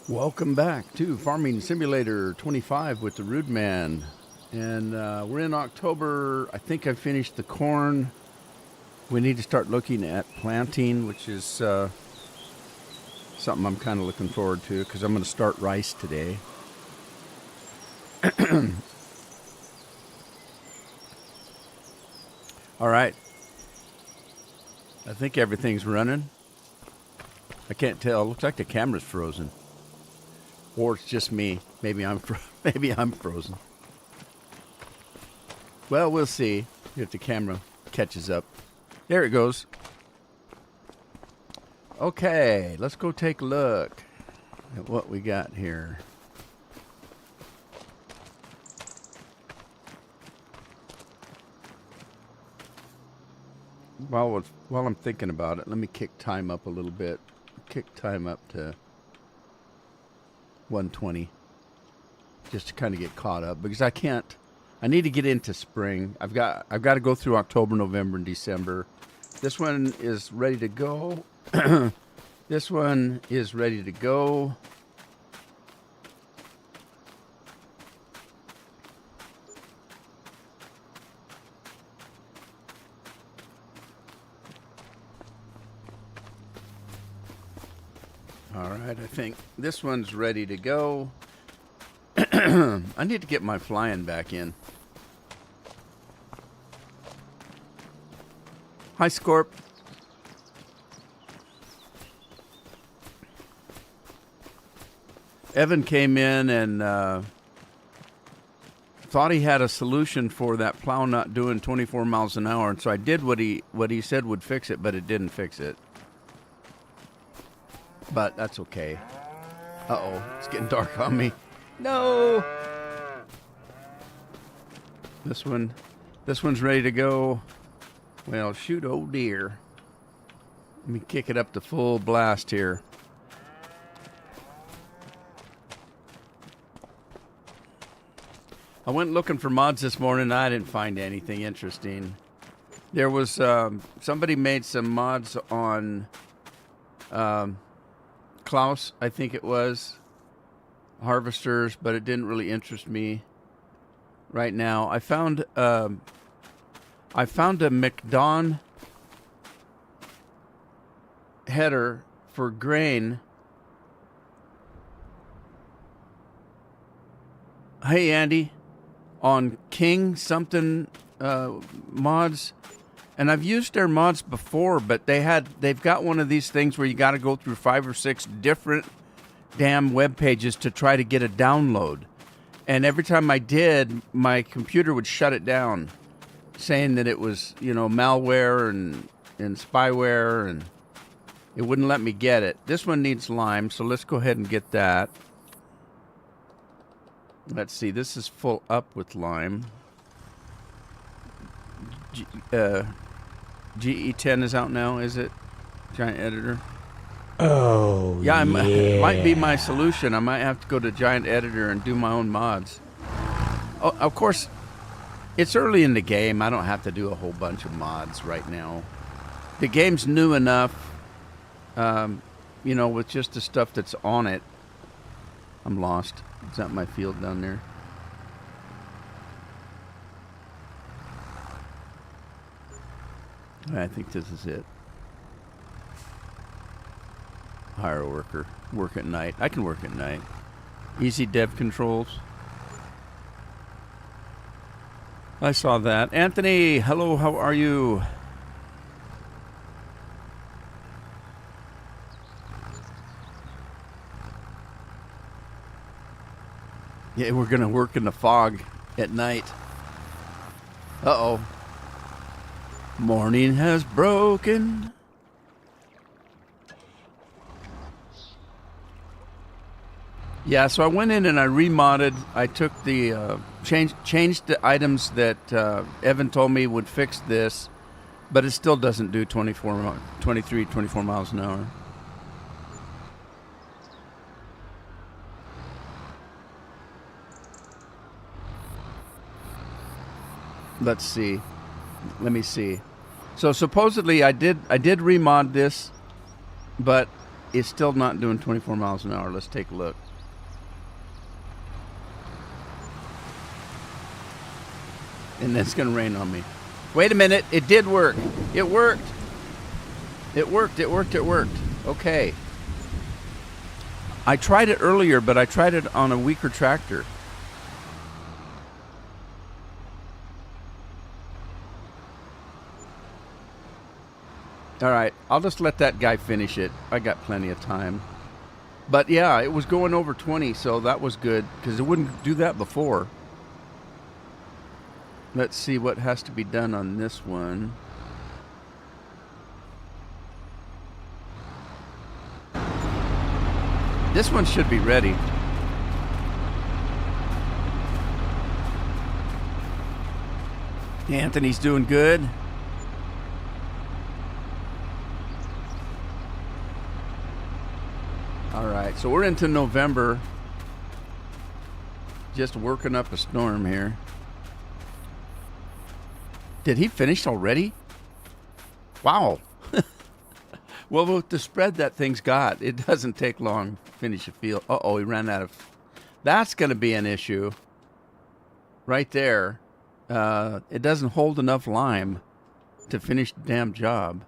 Welcome back to Farming Simulator 25 with the Rude Man. And we're in October. I think I finished the corn. We need to start looking at planting, which is something I'm kind of looking forward to because I'm going to start rice today. All right. I think everything's running. I can't tell. Looks like the camera's frozen. Or it's just me. Maybe I'm frozen. Well, we'll see if the camera catches up. There it goes. Okay, let's go take a look at what we got here. While I'm thinking about it, let me kick time up a little bit. Kick time up to 120 just to kind of get caught up because I need to get into spring. I've got to go through October, November, and December. This one is ready to go. This one is ready to go. All right, I think this one's ready to go. I need to get my flying back in. Hi, Scorp. Evan came in and thought he had a solution for that plow not doing 24 miles an hour, and so I did what he said would fix it, but it didn't fix it. But that's okay. Uh-oh, it's getting dark on me. No! This one's ready to go. Well, shoot, oh dear. Let me kick it up to full blast here. I went looking for mods this morning. I didn't find anything interesting. There was somebody made some mods on Klaus, I think it was, harvesters, but it didn't really interest me right now. I found a McDon header for grain. Hey, Andy, on King something mods. And I've used their mods before, but they've got one of these things where you got to go through 5 or 6 different damn web pages to try to get a download. And every time I did, my computer would shut it down, saying that it was, malware and spyware, and it wouldn't let me get it. This one needs lime, so let's go ahead and get that. Let's see, this is full up with lime. GE10 is out now, is it? Giant Editor. Oh, yeah. Might be my solution. I might have to go to Giant Editor and do my own mods. Oh, of course, it's early in the game. I don't have to do a whole bunch of mods right now. The game's new enough, with just the stuff that's on it. I'm lost. Is that my field down there? I think this is it. Hire a worker. Work at night. I can work at night. Easy dev controls. I saw that. Anthony, hello, how are you? Yeah, we're going to work in the fog at night. Uh-oh. Morning has broken. Yeah, so I went in and I remodded. I took the changed the items that Evan told me would fix this, but it still doesn't do 24 miles an hour. Let's see. Let me see. So supposedly I did remod this, but it's still not doing 24 miles an hour. Let's take a look. And then it's going to rain on me. Wait a minute. It did work. It worked. It worked. It worked. It worked. Okay. I tried it earlier, but I tried it on a weaker tractor. All right. I'll just let that guy finish it. I got plenty of time. But yeah, it was going over 20, so that was good because it wouldn't do that before. Let's see what has to be done on this one. This one should be ready. Anthony's doing good. All right, so we're into November. Just working up a storm here. Did he finish already? Wow. Well, with the spread that thing's got, it doesn't take long to finish a field. Uh-oh, he ran out of... That's going to be an issue. Right there. It doesn't hold enough lime to finish the damn job.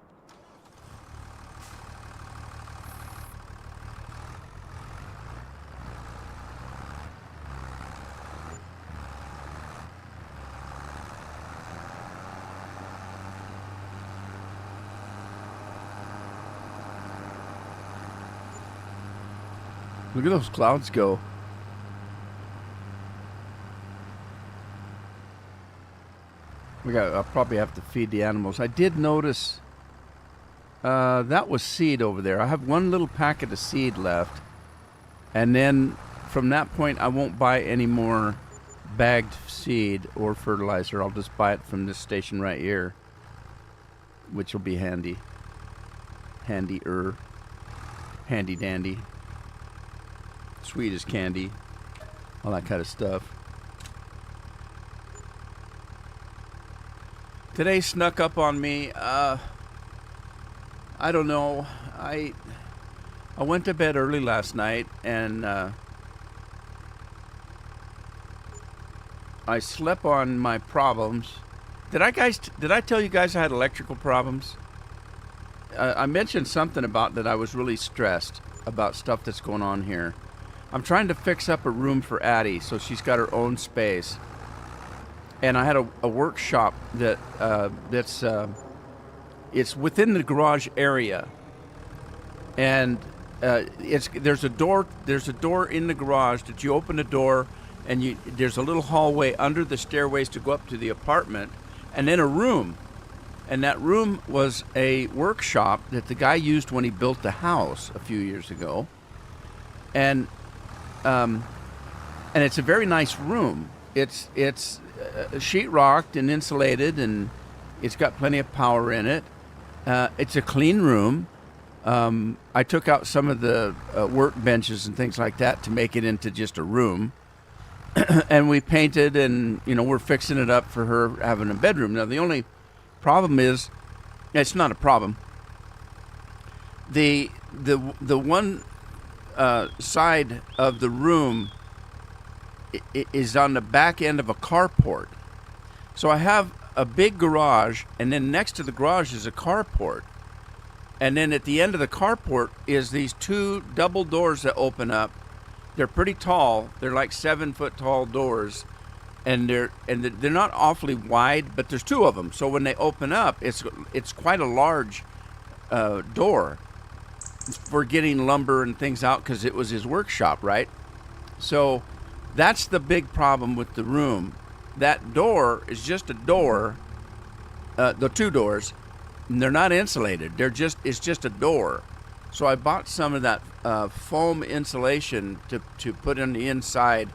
Look at those clouds go. I'll probably have to feed the animals. I did notice that was seed over there. I have one little packet of seed left. And then from that point, I won't buy any more bagged seed or fertilizer. I'll just buy it from this station right here, which will be handy. Handy dandy. Sweet as candy, all that kind of stuff. Today snuck up on me. I don't know. I went to bed early last night and I slept on my problems. Did I tell you guys I had electrical problems? I mentioned something about that I was really stressed about stuff that's going on here. I'm trying to fix up a room for Addie so she's got her own space. And I had a workshop that's it's within the garage area. And there's a door in the garage that you open the door and there's a little hallway under the stairways to go up to the apartment and then a room. And that room was a workshop that the guy used when he built the house a few years ago. And it's a very nice room. It's sheetrocked and insulated, and it's got plenty of power in it. It's a clean room. I took out some of the work benches and things like that to make it into just a room. And we painted, and we're fixing it up for her having a bedroom. Now the only problem is, it's not a problem. The one side of the room is on the back end of a carport. So I have a big garage, and then next to the garage is a carport. And then at the end of the carport is these two double doors that open up. They're pretty tall. They're like 7-foot tall doors. And they're not awfully wide, but there's two of them. So when they open up, it's quite a large door for getting lumber and things out because it was his workshop, right? So that's the big problem with the room. That door is just a door, the two doors, and they're not insulated. It's just a door. So I bought some of that foam insulation to put on the inside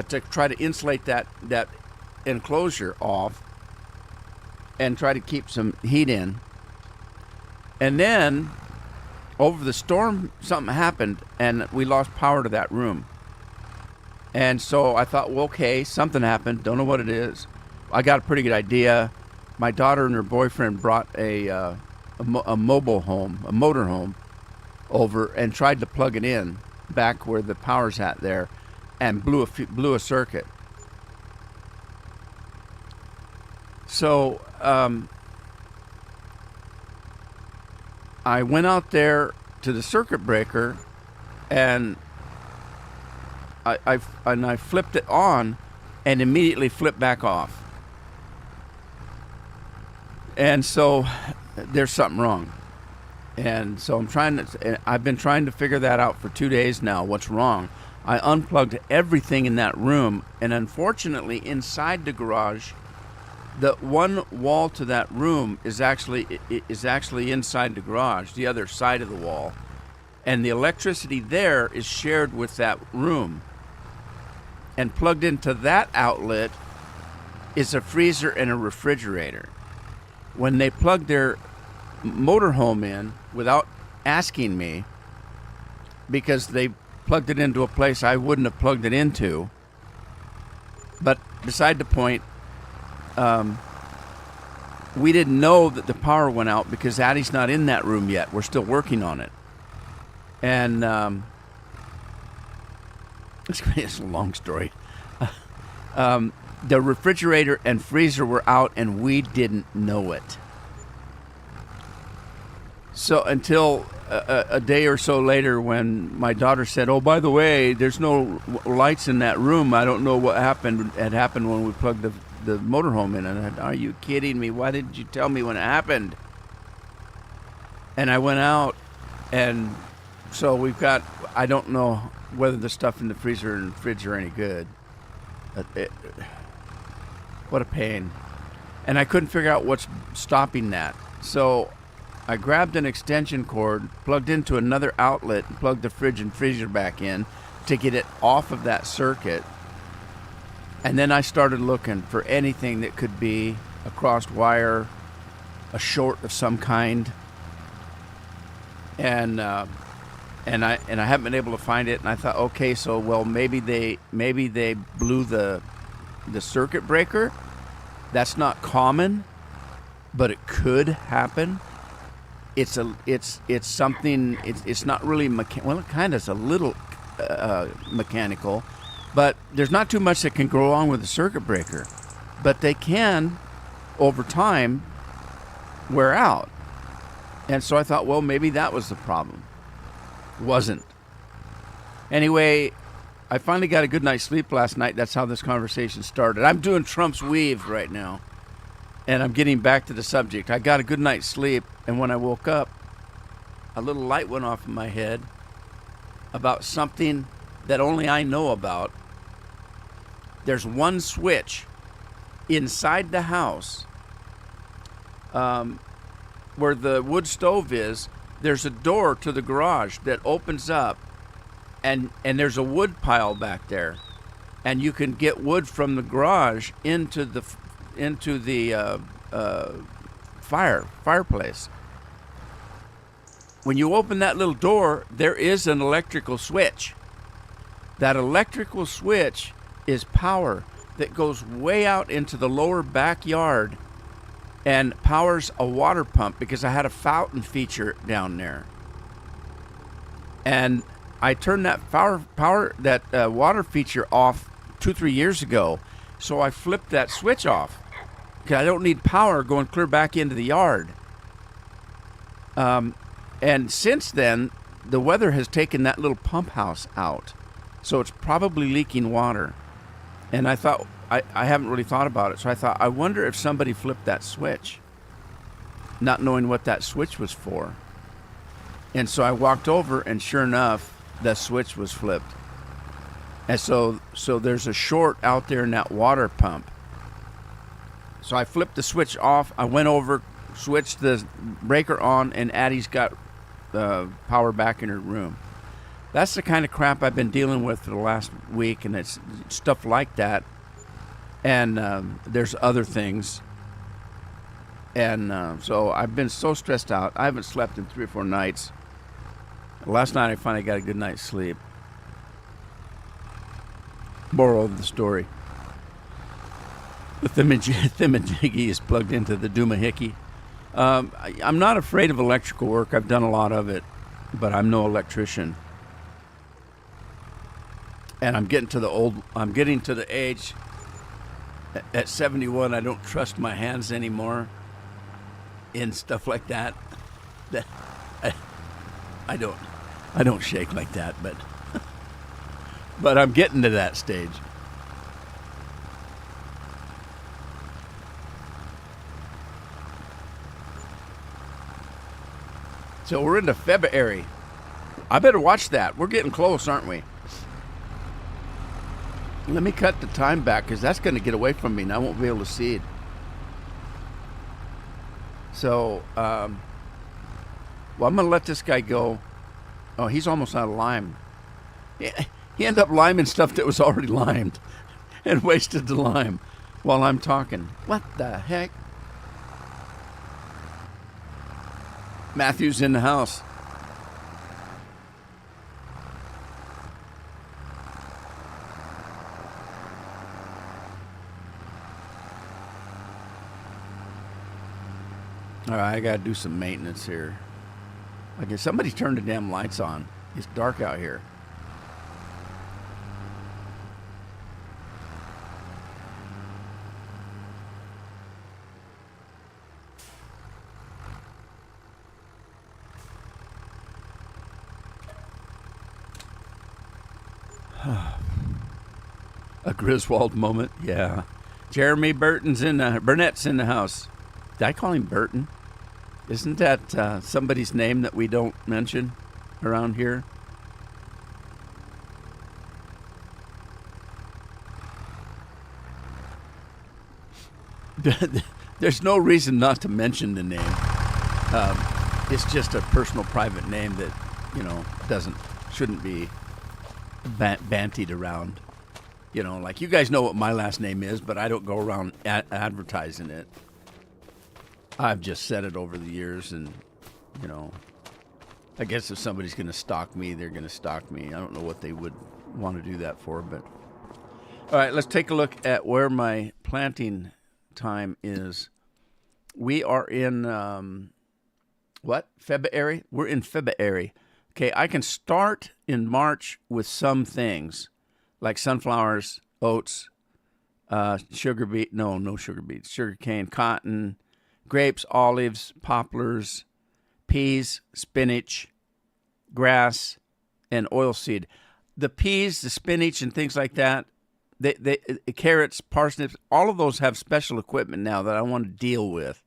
to try to insulate that enclosure off and try to keep some heat in. And then over the storm, something happened, and we lost power to that room. And so I thought, well, okay, something happened. Don't know what it is. I got a pretty good idea. My daughter and her boyfriend brought a mobile home, a motor home, over and tried to plug it in back where the power's at there, and blew a circuit. So I went out there to the circuit breaker, and I flipped it on, and immediately flipped back off. And so there's something wrong. And so I've been trying to figure that out for 2 days now, what's wrong. I unplugged everything in that room, and unfortunately inside the garage, the one wall to that room is actually inside the garage, the other side of the wall. And the electricity there is shared with that room. And plugged into that outlet is a freezer and a refrigerator. When they plugged their motorhome in without asking me, because they plugged it into a place I wouldn't have plugged it into, but beside the point, we didn't know that the power went out because Addie's not in that room yet. We're still working on it. And it's a long story. The refrigerator and freezer were out, and we didn't know it. So until a day or so later, when my daughter said, "Oh, by the way, there's no lights in that room. I don't know what had happened when we plugged the motorhome in." And I said, "Are you kidding me? Why didn't you tell me when it happened?" And I went out, and so I don't know whether the stuff in the freezer and fridge are any good. What a pain. And I couldn't figure out what's stopping that. So I grabbed an extension cord, plugged into another outlet, and plugged the fridge and freezer back in to get it off of that circuit. And then I started looking for anything that could be a crossed wire, a short of some kind. And I haven't been able to find it. And I thought, okay, so maybe they blew the circuit breaker. That's not common, but it could happen. It's something. It's not really well, it kind of is a little mechanical, but there's not too much that can go wrong with the circuit breaker. But they can, over time, wear out. And so I thought, well, maybe that was the problem. Wasn't. Anyway, I finally got a good night's sleep last night. That's how this conversation started. I'm doing Trump's weave right now, and I'm getting back to the subject. I got a good night's sleep, and when I woke up, a little light went off in my head about something that only I know about. There's one switch inside the house where the wood stove is. There's a door to the garage that opens up, and there's a wood pile back there, and you can get wood from the garage into the fireplace. When you open that little door, there is an electrical switch. That electrical switch is power that goes way out into the lower backyard and powers a water pump, because I had a fountain feature down there. And I turned that water feature off 2-3 years ago, so I flipped that switch off because I don't need power going clear back into the yard. And since then, the weather has taken that little pump house out, so it's probably leaking water. And I thought, I haven't really thought about it, so I thought, I wonder if somebody flipped that switch, not knowing what that switch was for. And so I walked over, and sure enough, the switch was flipped. And so there's a short out there in that water pump. So I flipped the switch off. I went over, switched the breaker on, and Addie's got the power back in her room. That's the kind of crap I've been dealing with for the last week, and it's stuff like that. And there's other things. And so I've been so stressed out. I haven't slept in 3 or 4 nights. Last night I finally got a good night's sleep. Moral of the story: the thingamajiggy is plugged into the doomahickey. I'm not afraid of electrical work. I've done a lot of it. but I'm no electrician. And I'm getting to the age at 71, I don't trust my hands anymore in stuff like that. That I don't shake like that, but but I'm getting to that stage. So we're into February. I better watch that. We're getting close, aren't we? Let me cut the time back because that's going to get away from me and I won't be able to see it. So, well, I'm going to let this guy go. Oh, he's almost out of lime. He ended up liming stuff that was already limed and wasted the lime while I'm talking. What the heck? Matthew's in the house. All right, I got to do some maintenance here. I guess somebody turned the damn lights on. It's dark out here. A Griswold moment, yeah. Jeremy Burnett's in the house. Did I call him Burton? Isn't that somebody's name that we don't mention around here? There's no reason not to mention the name. It's just a personal, private name that, shouldn't be bantied around. Like you guys know what my last name is, but I don't go around advertising it. I've just said it over the years, and, I guess if somebody's going to stalk me, they're going to stalk me. I don't know what they would want to do that for, but... All right, let's take a look at where my planting time is. We are in, February? We're in February. Okay, I can start in March with some things, like sunflowers, oats, no sugar beets, sugar cane, cotton, grapes, olives, poplars, peas, spinach, grass, and oilseed. The peas, the spinach, and things like that, they carrots, parsnips, all of those have special equipment now that I want to deal with.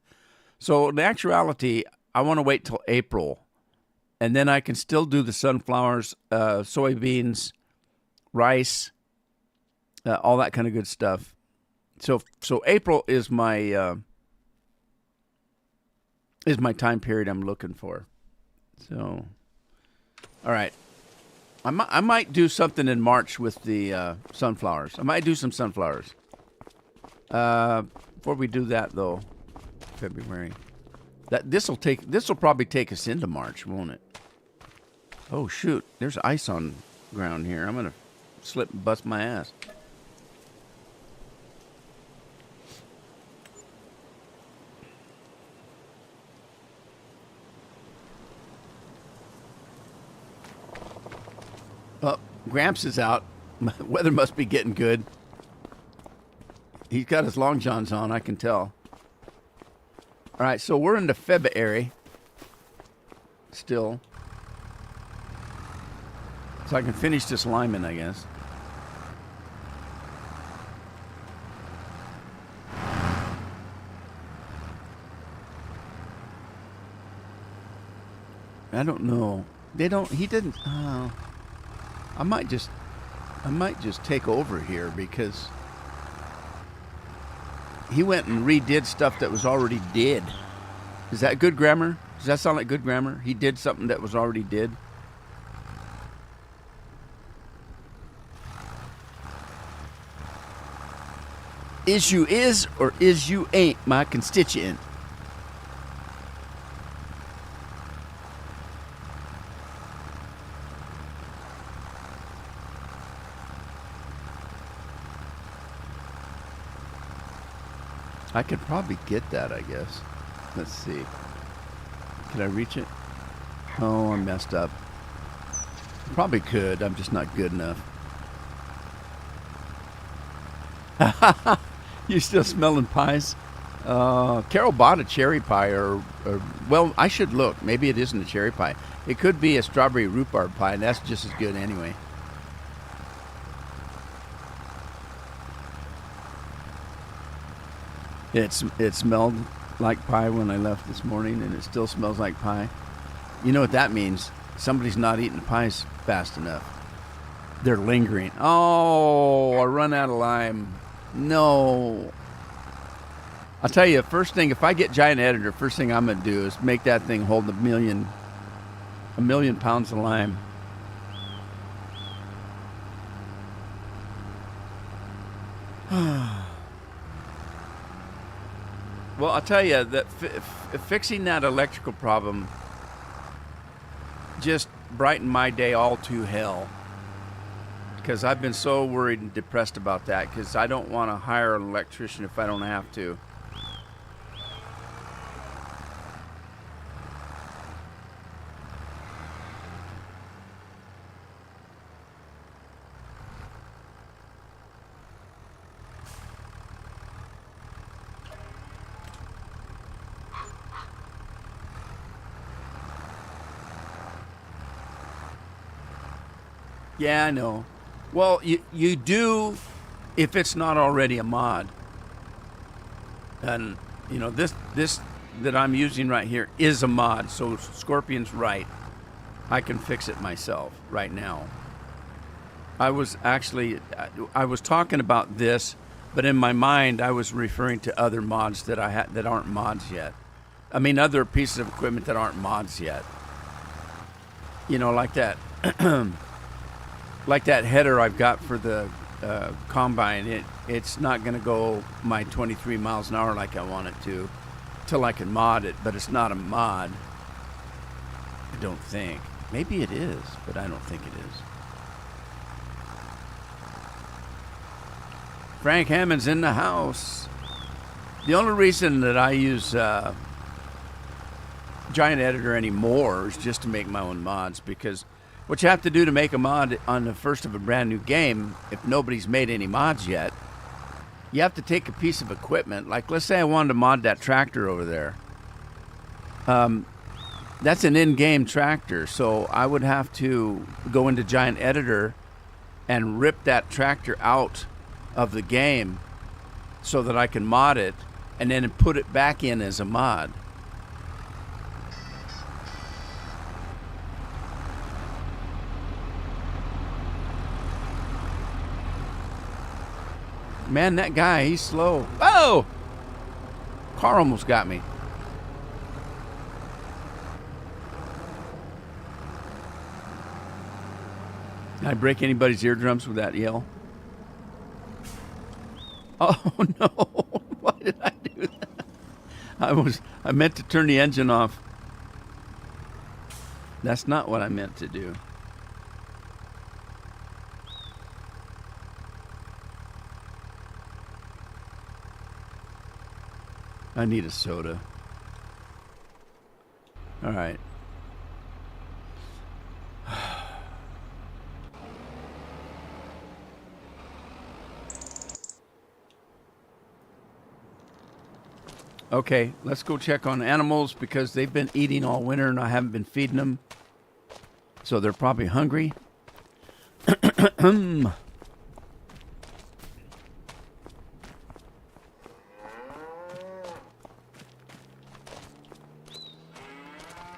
So in actuality, I want to wait till April, and then I can still do the sunflowers, soybeans, rice, all that kind of good stuff. So April is my time period I'm looking for. So, all right. I might do something in March with the sunflowers. I might do some sunflowers. Before we do that, though, February. This will probably take us into March, won't it? Oh shoot! There's ice on the ground here. I'm gonna slip and bust my ass. Oh, Gramps is out. Weather must be getting good. He's got his long johns on, I can tell. All right, so we're into February still. So I can finish this liming, I guess. I don't know. He didn't. I might just take over here because he went and redid stuff that was already did. Is that good grammar? Does that sound like good grammar? He did something that was already did. Is you is or is you ain't my constituent? I could probably get that, I guess. Let's see. Can I reach it? Oh, I messed up. Probably could. I'm just not good enough. You still smelling pies? Carol bought a cherry pie, or well, I should look. Maybe it isn't a cherry pie. It could be a strawberry rhubarb pie, and that's just as good anyway. It smelled like pie when I left this morning, and it still smells like pie. You know what that means? Somebody's not eating the pies fast enough. They're lingering. Oh, I run out of lime. No. I'll tell you, first thing, if I get Giant Editor, first thing I'm going to do is make that thing hold a million pounds of lime. Well, I'll tell you that fixing that electrical problem just brightened my day all to hell. Because I've been so worried and depressed about that, because I don't want to hire an electrician if I don't have to. Yeah, I know. Well, you do if it's not already a mod. And, you know, this that I'm using right here is a mod, so Scorpion's right. I can fix it myself right now. I was talking about this, but in my mind I was referring to other mods that that aren't mods yet. I mean, other pieces of equipment that aren't mods yet. You know, like that like that header I've got for the combine. It's not going to go my 23 miles an hour like I want it to till I can mod it, but it's not a mod. I don't think. Maybe it is, but I don't think it is. Frank Hammond's in the house. The only reason that I use Giant Editor anymore is just to make my own mods, because what you have to do to make a mod on the first of a brand new game, if nobody's made any mods yet, you have to take a piece of equipment. Like, let's say I wanted to mod that tractor over there. That's an in-game tractor, so I would have to go into Giant Editor and rip that tractor out of the game so that I can mod it and then put it back in as a mod. Man, that guy, he's slow. Oh! Car almost got me. Did I break anybody's eardrums with that yell? Oh, no. Why did I do that? I meant to turn the engine off. That's not what I meant to do. I need a soda. All right. Okay, let's go check on animals because they've been eating all winter and I haven't been feeding them. So they're probably hungry.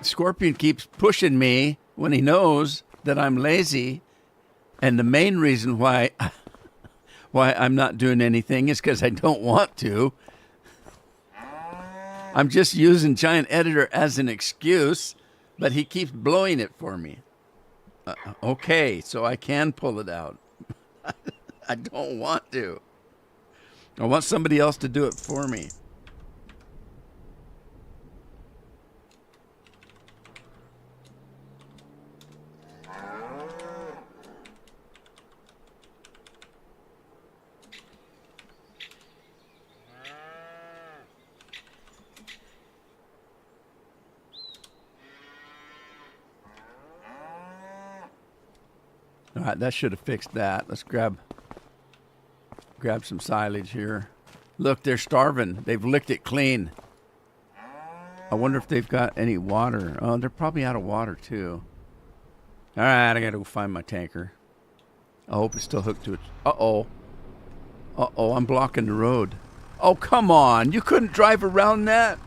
Scorpion keeps pushing me when he knows that I'm lazy. And the main reason why I'm not doing anything is because I don't want to. I'm just using Giant Editor as an excuse, but he keeps blowing it for me. Okay, so I can pull it out. I don't want to. I want somebody else to do it for me. All right, that should have fixed that. Let's grab some silage here. Look, they're starving. They've licked it clean. I wonder if they've got any water. Oh, they're probably out of water, too. All right, I got to go find my tanker. I hope it's still hooked to it. Uh-oh. Uh-oh, I'm blocking the road. Oh, come on. You couldn't drive around that?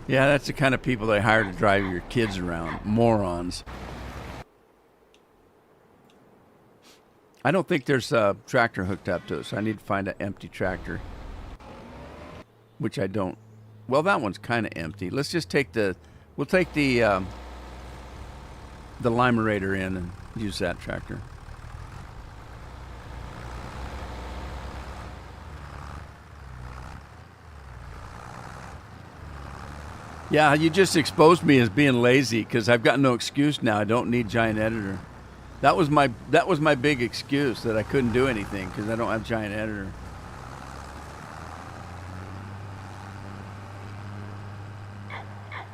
Yeah, that's the kind of people they hire to drive your kids around. Morons. I don't think there's a tractor hooked up to it, so I need to find an empty tractor. Which I don't. Well, that one's kind of empty. Let's just take the... We'll take the Limerator in and use that tractor. Yeah, you just exposed me as being lazy because I've got no excuse now. I don't need Giant Editor. That was my big excuse, that I couldn't do anything because I don't have Giant Editor.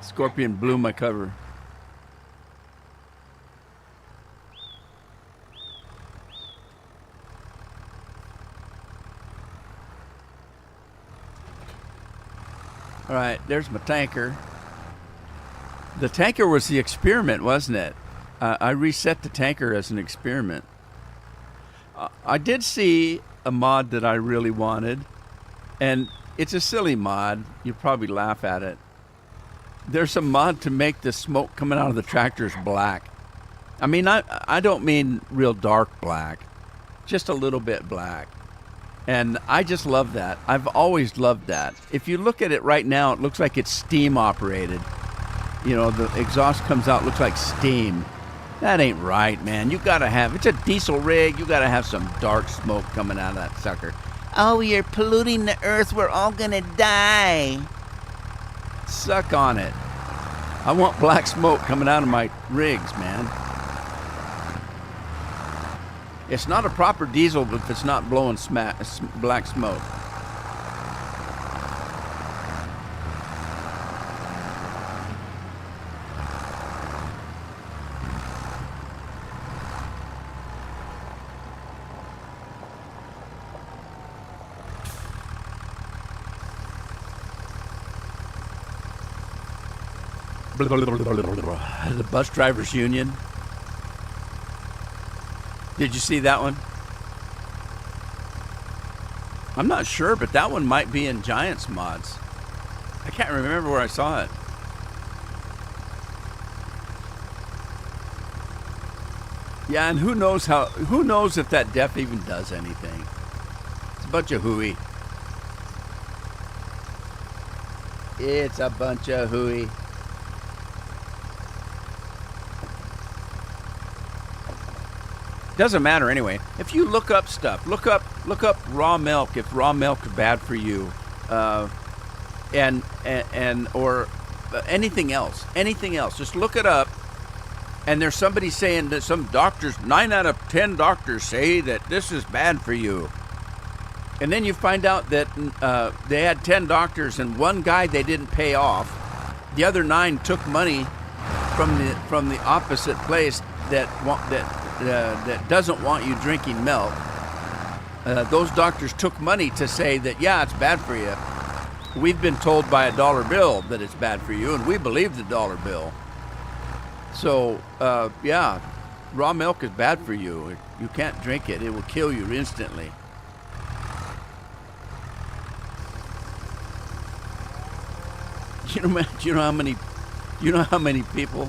Scorpion blew my cover. All right, there's my tanker. The tanker was the experiment, wasn't it? I reset the tanker as an experiment. I did see a mod that I really wanted, and it's a silly mod. You'll probably laugh at it. There's a mod to make the smoke coming out of the tractors black. I mean, I don't mean real dark black, just a little bit black. And I just love that. I've always loved that. If you look at it right now, it looks like it's steam operated. You know, the exhaust comes out, looks like steam. That ain't right, man. You gotta have, it's a diesel rig, you gotta have some dark smoke coming out of that sucker. Oh, you're polluting the earth, we're all gonna die. Suck on it. I want black smoke coming out of my rigs, man. It's not a proper diesel if it's not blowing black smoke. The bus drivers union. Did you see that one? I'm not sure, but that one might be in Giants mods. I can't remember where I saw it. Yeah, and who knows if that def even does anything. It's a bunch of hooey. It's a bunch of hooey. Doesn't matter anyway. If you look up stuff, look up raw milk. If raw milk is bad for you, and or anything else, just look it up. And there's somebody saying that some doctors, 9 out of 10 doctors say that this is bad for you. And then you find out that they had 10 doctors and one guy they didn't pay off. The other 9 took money from the opposite place that doesn't want you drinking milk. Those doctors took money to say that, yeah, it's bad for you. We've been told by a dollar bill that it's bad for you, and we believe the dollar bill. So, yeah, raw milk is bad for you. You can't drink it. It will kill you instantly. You know how many people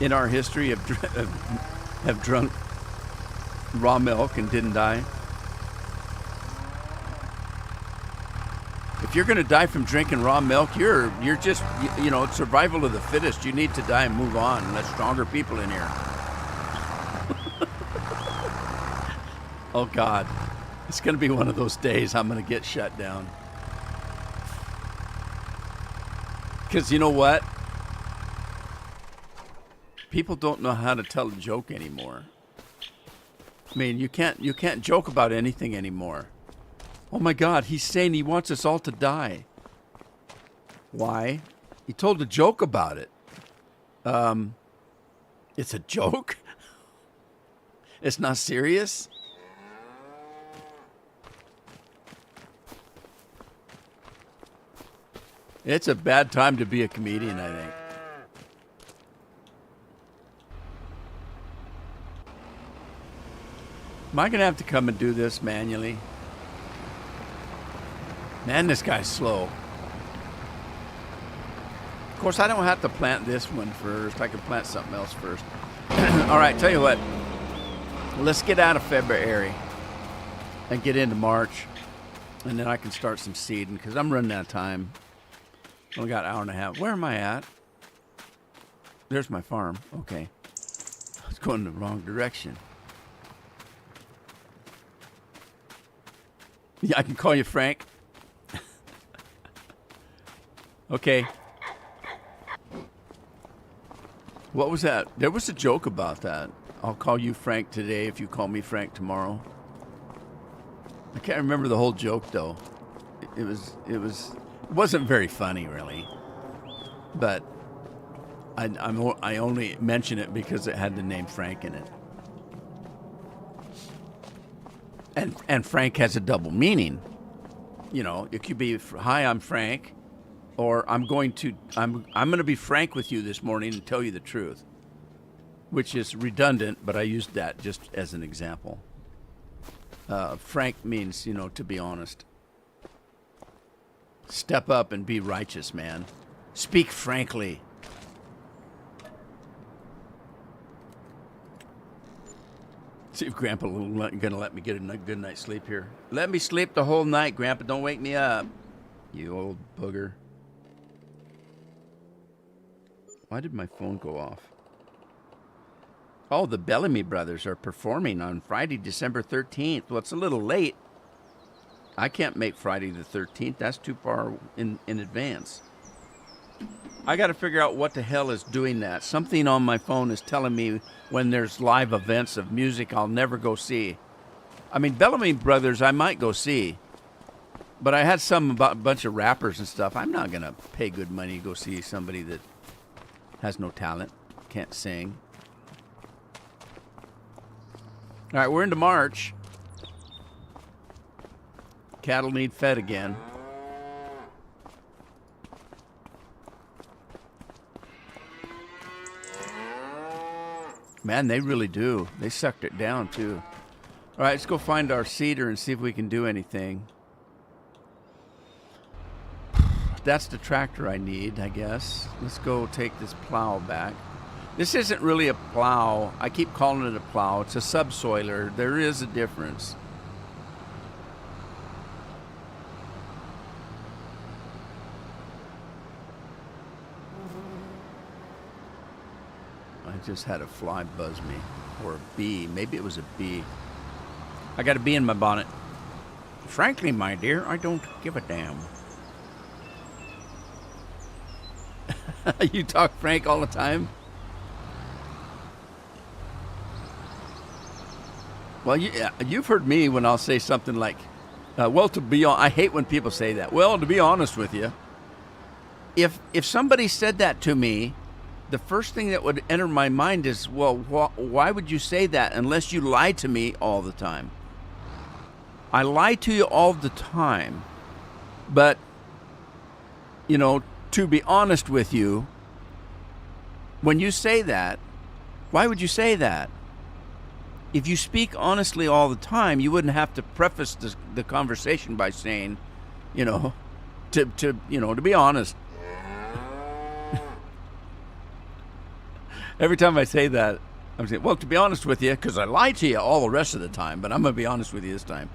in our history have drunk raw milk and didn't die? If you're going to die from drinking raw milk, you're just, it's survival of the fittest. You need to die and move on. Let stronger people in here. Oh, God. It's going to be one of those days I'm going to get shut down. Because you know what? People don't know how to tell a joke anymore. I mean, you can't joke about anything anymore. Oh my God, he's saying he wants us all to die. Why? He told a joke about it. It's a joke? It's not serious? It's a bad time to be a comedian, I think. Am I going to have to come and do this manually? Man, this guy's slow. Of course, I don't have to plant this one first. I can plant something else first. All right, tell you what. Let's get out of February and get into March. And then I can start some seeding because I'm running out of time. I only got an hour and a half. Where am I at? There's my farm. Okay. I was going in the wrong direction. Yeah, I can call you Frank. Okay. What was that? There was a joke about that. I'll call you Frank today if you call me Frank tomorrow. I can't remember the whole joke though. It wasn't very funny really. But I only mention it because it had the name Frank in it. And Frank has a double meaning. You know, it could be, hi, I'm Frank, or I'm going to be frank with you this morning and tell you the truth, which is redundant, but I used that just as an example. Frank means, you know, to be honest. Step up and be righteous, man. Speak frankly. See if Grandpa gonna let me get a good night's sleep here. Let me sleep the whole night, Grandpa. Don't wake me up. You old booger. Why did my phone go off? Oh, the Bellamy brothers are performing on Friday, December 13th. Well, it's a little late. I can't make Friday the 13th. That's too far in advance. I got to figure out what the hell is doing that. Something on my phone is telling me when there's live events of music I'll never go see. I mean, Bellamy Brothers I might go see. But I had about a bunch of rappers and stuff. I'm not going to pay good money to go see somebody that has no talent, can't sing. All right, we're into March. Cattle need fed again. Man, they really do. They sucked it down, too. All right, let's go find our seeder and see if we can do anything. That's the tractor I need, I guess. Let's go take this plow back. This isn't really a plow. I keep calling it a plow. It's a subsoiler. There is a difference. I just had a fly buzz me. Or a bee. Maybe it was a bee. I got a bee in my bonnet. Frankly, my dear, I don't give a damn. You talk Frank all the time? Well, you've heard me when I'll say something like, well, I hate when people say that. Well, to be honest with you, if somebody said that to me, the first thing that would enter my mind is, well, why would you say that unless you lie to me all the time? I lie to you all the time, but, you know, to be honest with you, when you say that, why would you say that? If you speak honestly all the time, you wouldn't have to preface the conversation by saying, you know, to be honest. Every time I say that, I'm saying, well, to be honest with you, because I lie to you all the rest of the time, but I'm going to be honest with you this time.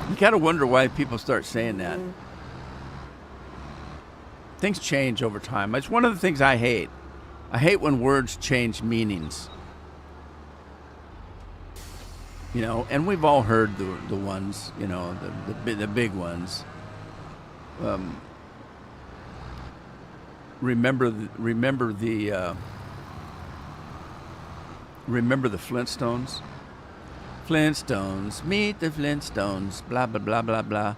You gotta wonder why people start saying that. Things change over time. It's one of the things I hate. I hate when words change meanings. You know, and we've all heard the ones, you know, the big ones. Remember the Flintstones? Flintstones, meet the Flintstones, blah, blah, blah, blah, blah.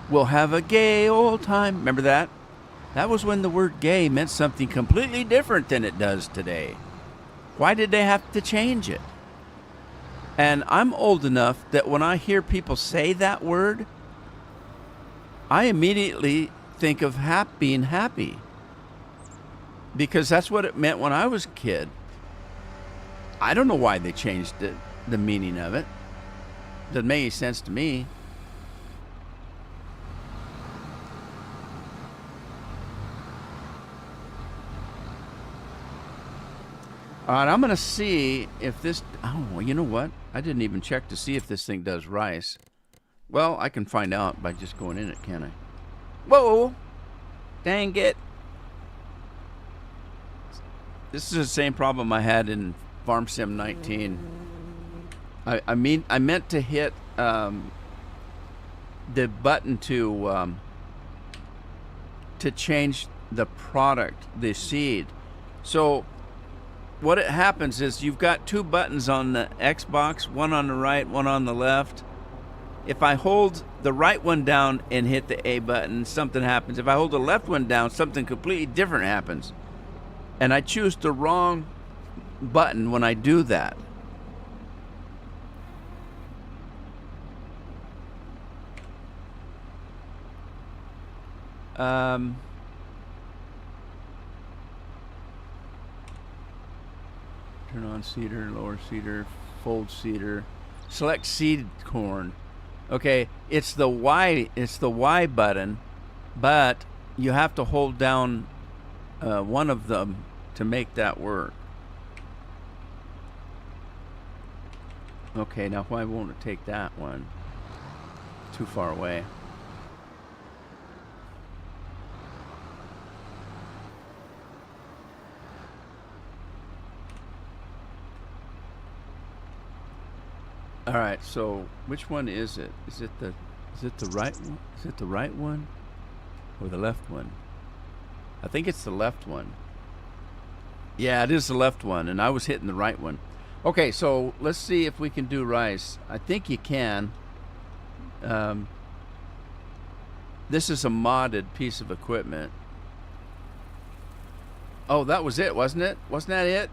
We'll have a gay old time. Remember that? That was when the word gay meant something completely different than it does today. Why did they have to change it? And I'm old enough that when I hear people say that word, I immediately think of being happy. Because that's what it meant when I was a kid. I don't know why they changed the meaning of it. Doesn't make any sense to me. All right, I'm going to see if this... Oh, well, you know what? I didn't even check to see if this thing does rice. Well, I can find out by just going in it, can't I? Whoa! Dang it. This is the same problem I had in Farm Sim 19. I meant to hit the button to change the product, the seed. So what it happens is you've got two buttons on the Xbox, one on the right, one on the left. If I hold the right one down and hit the A button, something happens. If I hold the left one down, something completely different happens. And I choose the wrong button when I do that. Turn on seeder, lower seeder, fold seeder, select seed corn. Okay, it's the Y button, but you have to hold down one of them to make that work. Okay, now why won't it take that one? Too far away. All right, so which one is it? Is it the right one? Is it the right one or the left one? I think it's the left one. Yeah, it is the left one, and I was hitting the right one. Okay, so let's see if we can do rice. I think you can. This is a modded piece of equipment. Oh, that was it, wasn't it? Wasn't that it?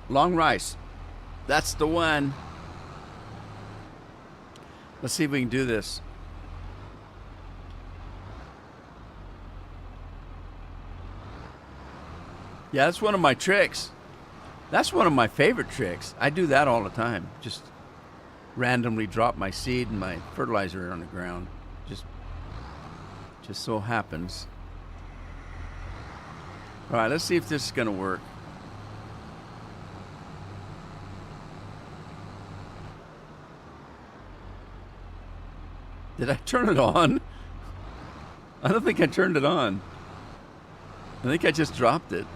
Long rice. That's the one. Let's see if we can do this. Yeah, that's one of my tricks. That's one of my favorite tricks. I do that all the time. Just randomly drop my seed and my fertilizer on the ground. Just so happens. All right, let's see if this is going to work. Did I turn it on? I don't think I turned it on. I think I just dropped it.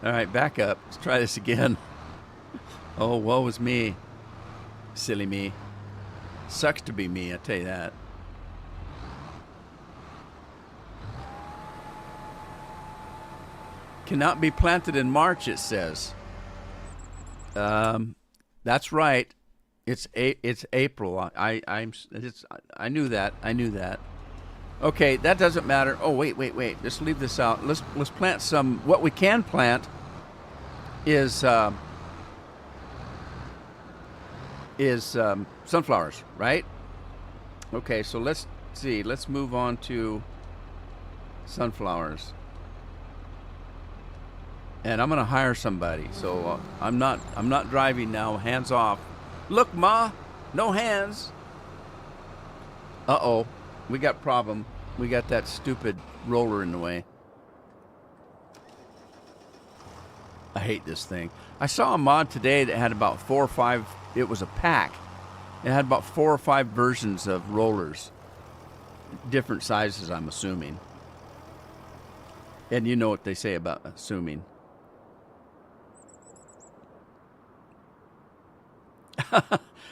All right, back up. Let's try this again. Oh, woe is me. Silly me. Sucks to be me, I tell you that. Cannot be planted in March, it says. That's right. It's April. I knew that. I knew that. Okay, that doesn't matter. Oh, wait. Just leave this out. Let's plant some. What we can plant is sunflowers, right? Okay, so let's see. Let's move on to sunflowers. And I'm gonna hire somebody. So I'm not driving now. Hands off. Look, Ma, no hands. Uh-oh, we got problem. We got that stupid roller in the way. I hate this thing. I saw a mod today that had about 4 or 5, it was a pack. It had about 4 or 5 versions of rollers. Different sizes, I'm assuming. And you know what they say about assuming.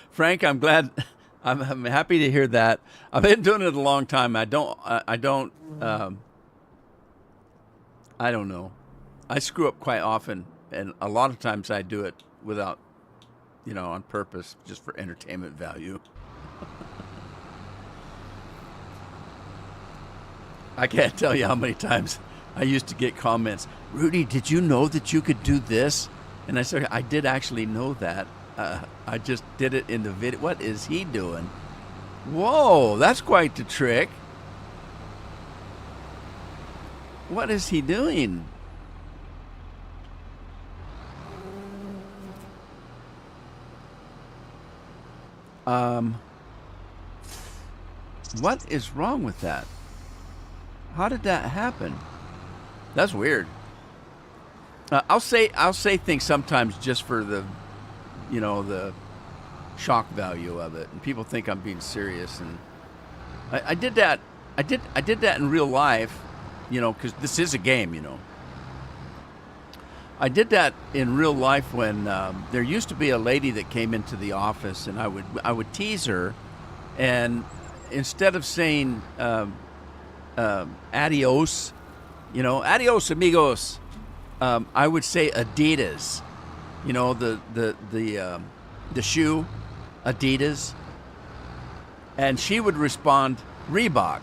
Frank, I'm glad. I'm happy to hear that. I've been doing it a long time. I don't know. I screw up quite often and a lot of times I do it without, on purpose, just for entertainment value. I can't tell you how many times I used to get comments, Rudy, did you know that you could do this? And I said, I did actually know that. I just did it in the video. What is he doing? Whoa, that's quite the trick. What is he doing? What is wrong with that? How did that happen? That's weird. I'll say things sometimes just for the, the shock value of it, and people think I'm being serious. And I did that. I did that in real life, because this is a game, I did that in real life when there used to be a lady that came into the office, and I would tease her, and instead of saying adios, adios amigos, I would say Adidas, the shoe, Adidas, and she would respond Reebok,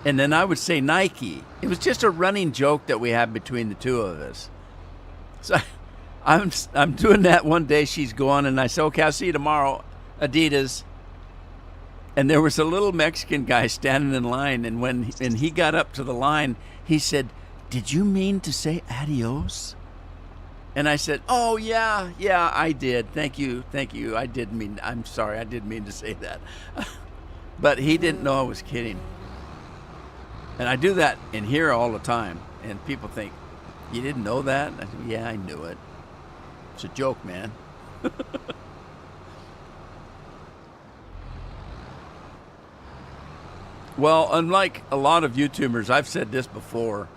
and then I would say Nike. It was just a running joke that we had between the two of us. So I'm doing that one day. She's gone, and I said, okay, I'll see you tomorrow, Adidas. And there was a little Mexican guy standing in line, and when he got up to the line, he said, did you mean to say adios? And I said, oh, yeah, I did. Thank you. I'm sorry, I didn't mean to say that. But he didn't know I was kidding. And I do that in here all the time, and people think, you didn't know that? I said, yeah, I knew it. It's a joke, man. Well, unlike a lot of YouTubers, I've said this before.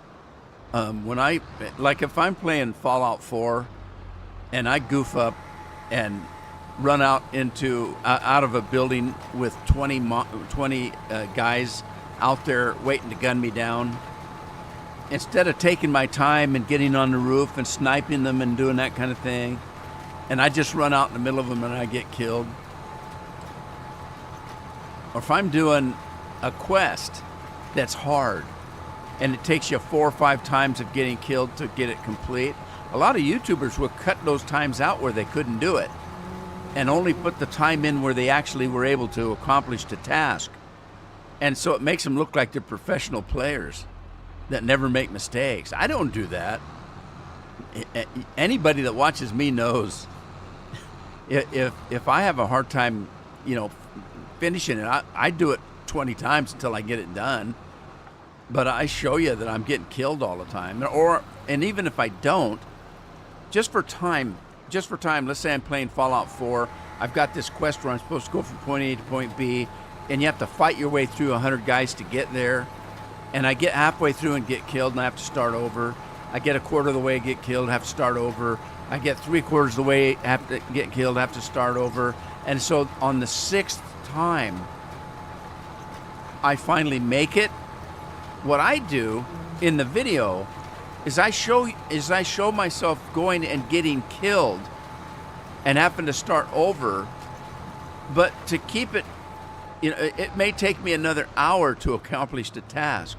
If I'm playing Fallout 4 and I goof up and run out of a building with 20 guys out there waiting to gun me down, instead of taking my time and getting on the roof and sniping them and doing that kind of thing, and I just run out in the middle of them and I get killed. Or if I'm doing a quest that's hard and it takes you 4 or 5 times of getting killed to get it complete, a lot of YouTubers will cut those times out where they couldn't do it and only put the time in where they actually were able to accomplish the task. And so it makes them look like they're professional players that never make mistakes. I don't do that. Anybody that watches me knows if I have a hard time, finishing it, I do it 20 times until I get it done. But I show you that I'm getting killed all the time. And even if I don't, just for time, let's say I'm playing Fallout 4, I've got this quest where I'm supposed to go from point A to point B, and you have to fight your way through 100 guys to get there. And I get halfway through and get killed, and I have to start over. I get a quarter of the way, get killed, have to start over. I get 3/4 of the way, have to get killed, have to start over. And so on the 6th time, I finally make it. What I do in the video is I show myself going and getting killed and having to start over. But to keep it, it may take me another hour to accomplish the task.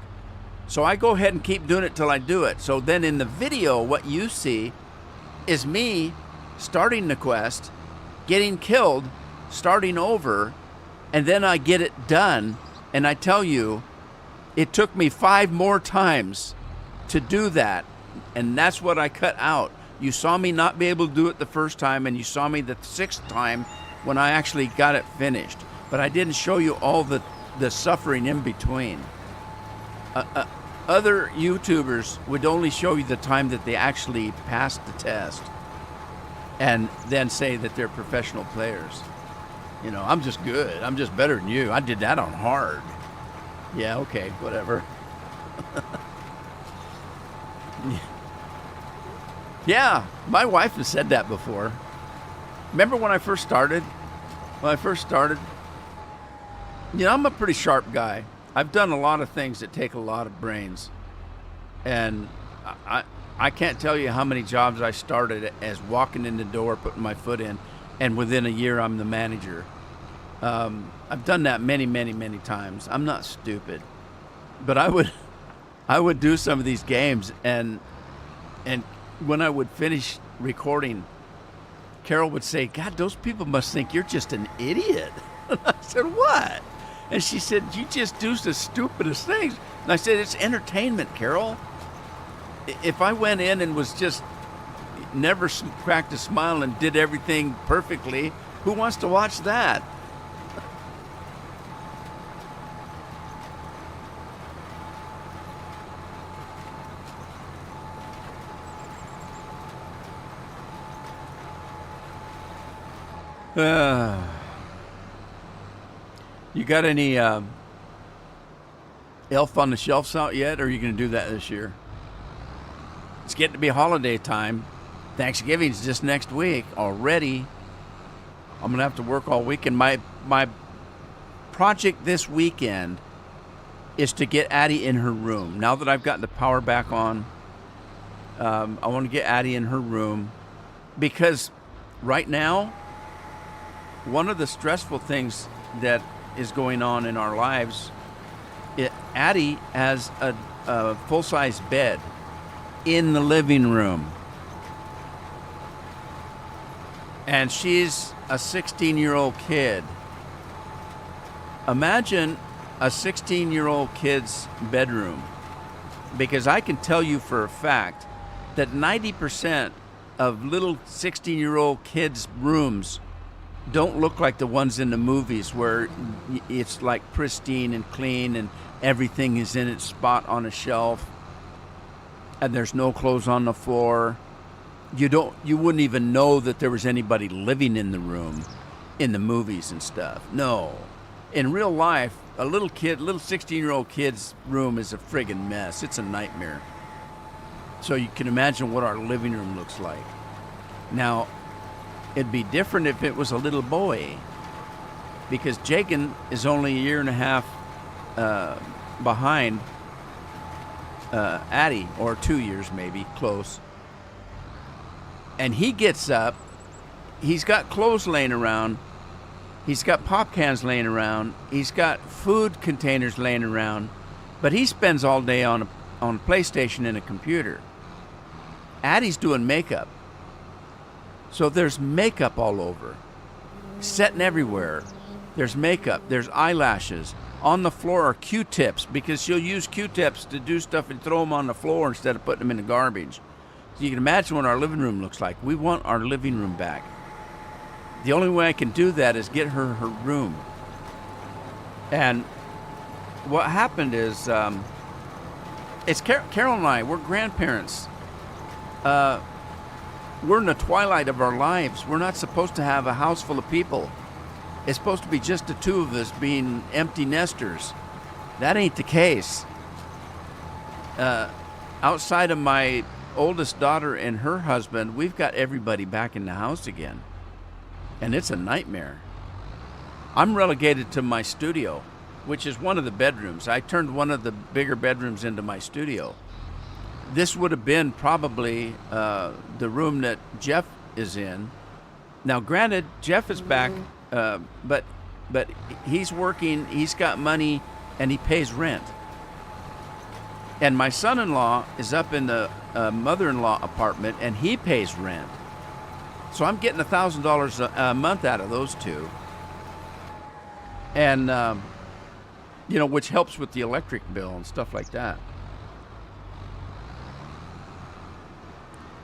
So I go ahead and keep doing it till I do it. So then in the video, what you see is me starting the quest, getting killed, starting over, and then I get it done. And I tell you, it took me 5 more times to do that. And that's what I cut out. You saw me not be able to do it the first time, and you saw me the 6th time when I actually got it finished. But I didn't show you all the suffering in between. Other YouTubers would only show you the time that they actually passed the test and then say that they're professional players. I'm just good. I'm just better than you. I did that on hard. Yeah, okay, whatever. Yeah, my wife has said that before. Remember when I first started? I'm a pretty sharp guy. I've done a lot of things that take a lot of brains. And I can't tell you how many jobs I started as walking in the door, putting my foot in, and within a year I'm the manager. I've done that many, many, many times. I'm not stupid, but I would do some of these games, and when I would finish recording, Carol would say, "God, those people must think you're just an idiot." And I said, "What?" And she said, "You just do the stupidest things." And I said, "It's entertainment, Carol. If I went in and was just never cracked a smile and did everything perfectly, who wants to watch that?" You got any Elf on the Shelves out yet, or are you going to do that this year? It's getting to be holiday time. Thanksgiving's just next week already. I'm going to have to work all weekend. My project this weekend is to get Addie in her room. Now that I've gotten the power back on, I want to get Addie in her room, because right now, one of the stressful things that is going on in our lives, Addie has a full-size bed in the living room. And she's a 16-year-old kid. Imagine a 16-year-old kid's bedroom. Because I can tell you for a fact that 90% of little 16-year-old kids' rooms don't look like the ones in the movies, where it's like pristine and clean and everything is in its spot on a shelf and there's no clothes on the floor. You wouldn't even know that there was anybody living in the room in the movies and stuff. No. In real life, a little 16-year-old kid's room is a friggin' mess. It's a nightmare. So you can imagine what our living room looks like. Now, it'd be different if it was a little boy, because Jagan is only a year and a half behind Addie, or 2 years maybe, close. And he gets up, he's got clothes laying around, he's got pop cans laying around, he's got food containers laying around, but he spends all day on a PlayStation and a computer. Addie's doing makeup. So there's makeup all over, setting everywhere. There's makeup, there's eyelashes. On the floor are Q-tips, because she'll use Q-tips to do stuff and throw them on the floor instead of putting them in the garbage. So you can imagine what our living room looks like. We want our living room back. The only way I can do that is get her room. And what happened is, it's Carol and I, we're grandparents. We're in the twilight of our lives. We're not supposed to have a house full of people. It's supposed to be just the two of us being empty nesters. That ain't the case. Outside of my oldest daughter and her husband, we've got everybody back in the house again. And it's a nightmare. I'm relegated to my studio, which is one of the bedrooms. I turned one of the bigger bedrooms into my studio. This would have been probably the room that Jeff is in. Now, granted, Jeff is back, but he's working, he's got money, and he pays rent. And my son-in-law is up in the mother-in-law apartment, and he pays rent. So I'm getting $1,000 a month out of those two. And, which helps with the electric bill and stuff like that.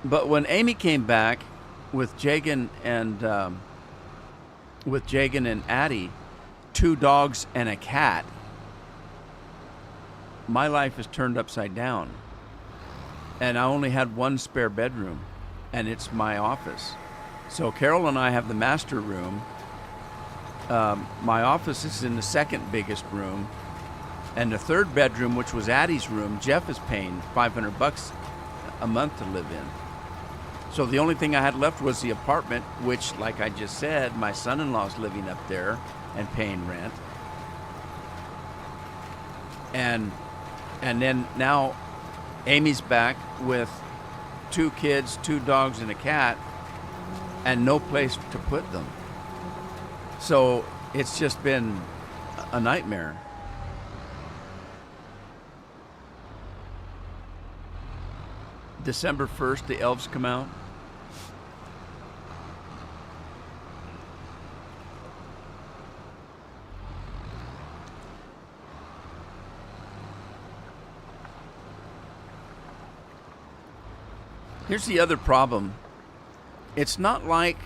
But when Amy came back with Jagan and Addie, 2 dogs and a cat, my life is turned upside down. And I only had one spare bedroom, and it's my office. So Carol and I have the master room. My office is in the second biggest room, and the third bedroom, which was Addie's room, Jeff is paying $500 a month to live in. So the only thing I had left was the apartment, which, like I just said, my son-in-law's living up there and paying rent. And then now Amy's back with 2 kids, 2 dogs, and a cat, and no place to put them. So it's just been a nightmare. December 1st, the elves come out. Here's the other problem. It's not like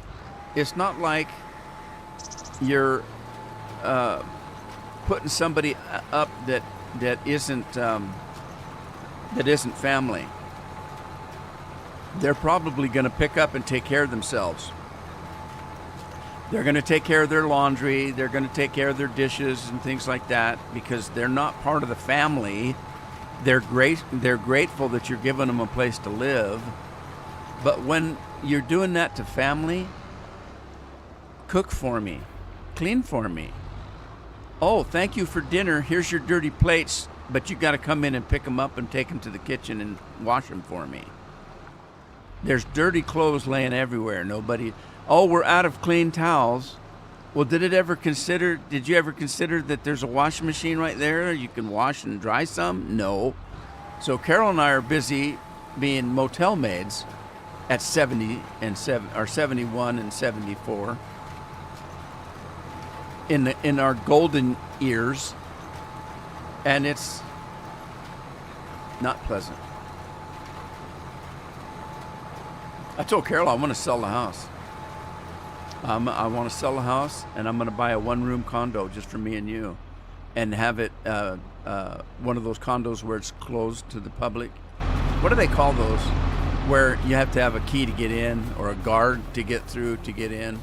you're putting somebody up that isn't family. They're probably going to pick up and take care of themselves. They're going to take care of their laundry. They're going to take care of their dishes and things like that because they're not part of the family. They're grateful that you're giving them a place to live. But when you're doing that to family, cook for me, clean for me. Oh, thank you for dinner. Here's your dirty plates, but you got to come in and pick them up and take them to the kitchen and wash them for me. There's dirty clothes laying everywhere. Oh, we're out of clean towels. Well, did you ever consider that there's a washing machine right there? You can wash and dry some? No. So Carol and I are busy being motel maids at 71 and 74 in our golden years, and it's not pleasant. I told Carol I want to sell the house. I want to sell the house, and I'm going to buy a 1-room condo just for me and you, and have it one of those condos where it's closed to the public. What do they call those? Where you have to have a key to get in or a guard to get through to get in.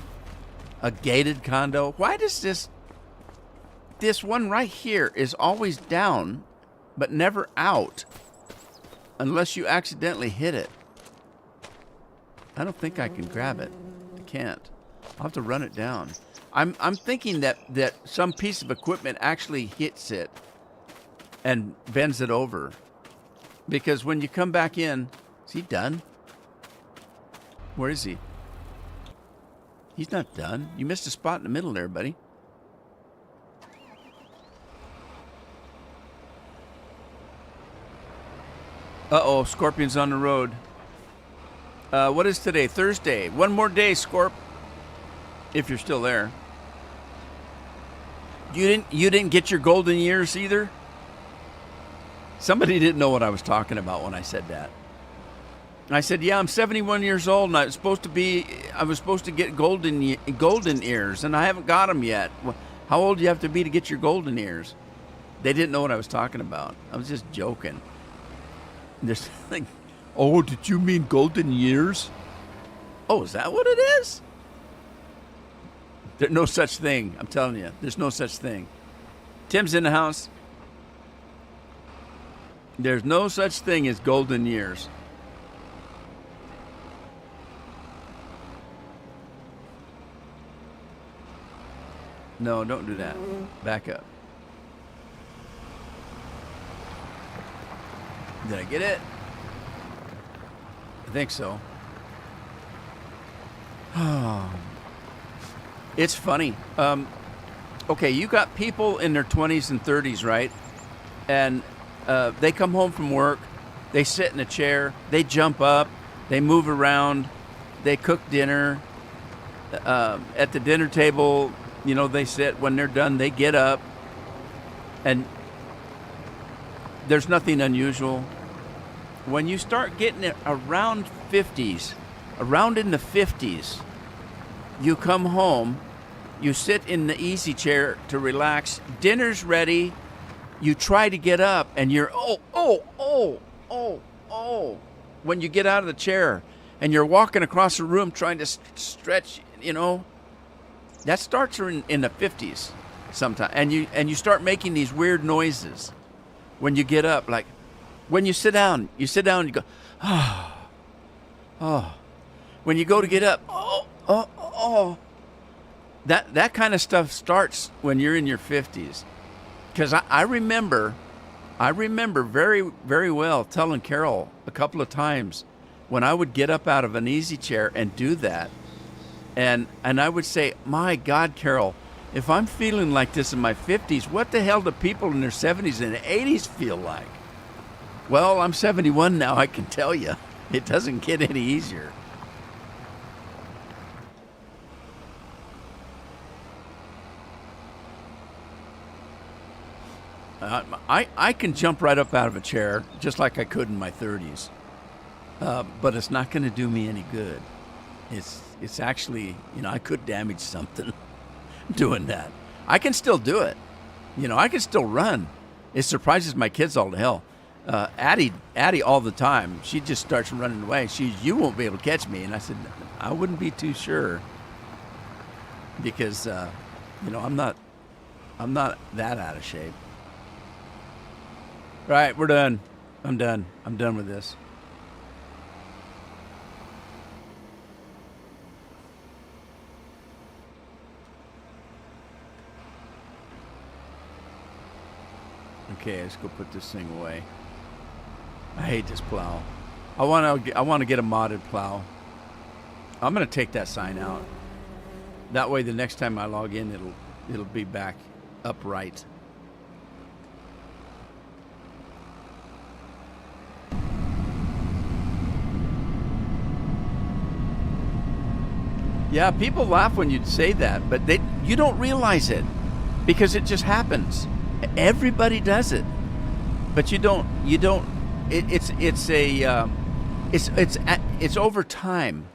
A gated condo. Why does this one right here is always down but never out unless you accidentally hit it? I don't think I can grab it. I can't. I'll have to run it down. I'm thinking that some piece of equipment actually hits it and bends it over. Because when you come back in, is he done? Where is he? He's not done. You missed a spot in the middle there, buddy. Uh-oh, Scorpion's on the road. What is today? Thursday. One more day, Scorp. If you're still there. You didn't get your golden years either? Somebody didn't know what I was talking about when I said that. I said, yeah, I'm 71 years old, and I was supposed to get golden ears, and I haven't got them yet. How old do you have to be to get your golden ears? They didn't know what I was talking about. I was just joking. There's like, oh, did you mean golden years? Oh, is that what it is? There's no such thing. I'm telling you, there's no such thing. Tim's in the house. There's no such thing as golden years. No, don't do that. Back up. Did I get it? I think so. It's funny. Okay, you got people in their 20s and 30s, right? And they come home from work. They sit in a chair. They jump up. They move around. They cook dinner. At the dinner table, they sit. When they're done, they get up. And there's nothing unusual. When you start getting it around 50s, around in the 50s, you come home, you sit in the easy chair to relax, dinner's ready, you try to get up, and you're, when you get out of the chair, and you're walking across the room trying to stretch, that starts in the 50s sometimes, and you start making these weird noises when you get up, like when you sit down, you go, oh. When you go to get up, that kind of stuff starts when you're in your 50s. Because I remember very, very well telling Carol a couple of times when I would get up out of an easy chair and do that, and I would say, my God, Carol, if I'm feeling like this in my 50s, what the hell do people in their 70s and 80s feel like? Well, I'm 71 now, I can tell you. It doesn't get any easier. I can jump right up out of a chair just like I could in my 30s, but it's not going to do me any good. It's actually, I could damage something doing that. I can still do it. I can still run. It surprises my kids all to hell. Addie all the time, she just starts running away. You won't be able to catch me. And I said, I wouldn't be too sure because, I'm not that out of shape. Right, we're done. I'm done. I'm done with this. Okay, let's go put this thing away. I hate this plow. I want to get a modded plow. I'm gonna take that sign out. That way, the next time I log in, it'll be back upright. Yeah, people laugh when you say that, but you don't realize it because it just happens. Everybody does it, but you don't. It's over time.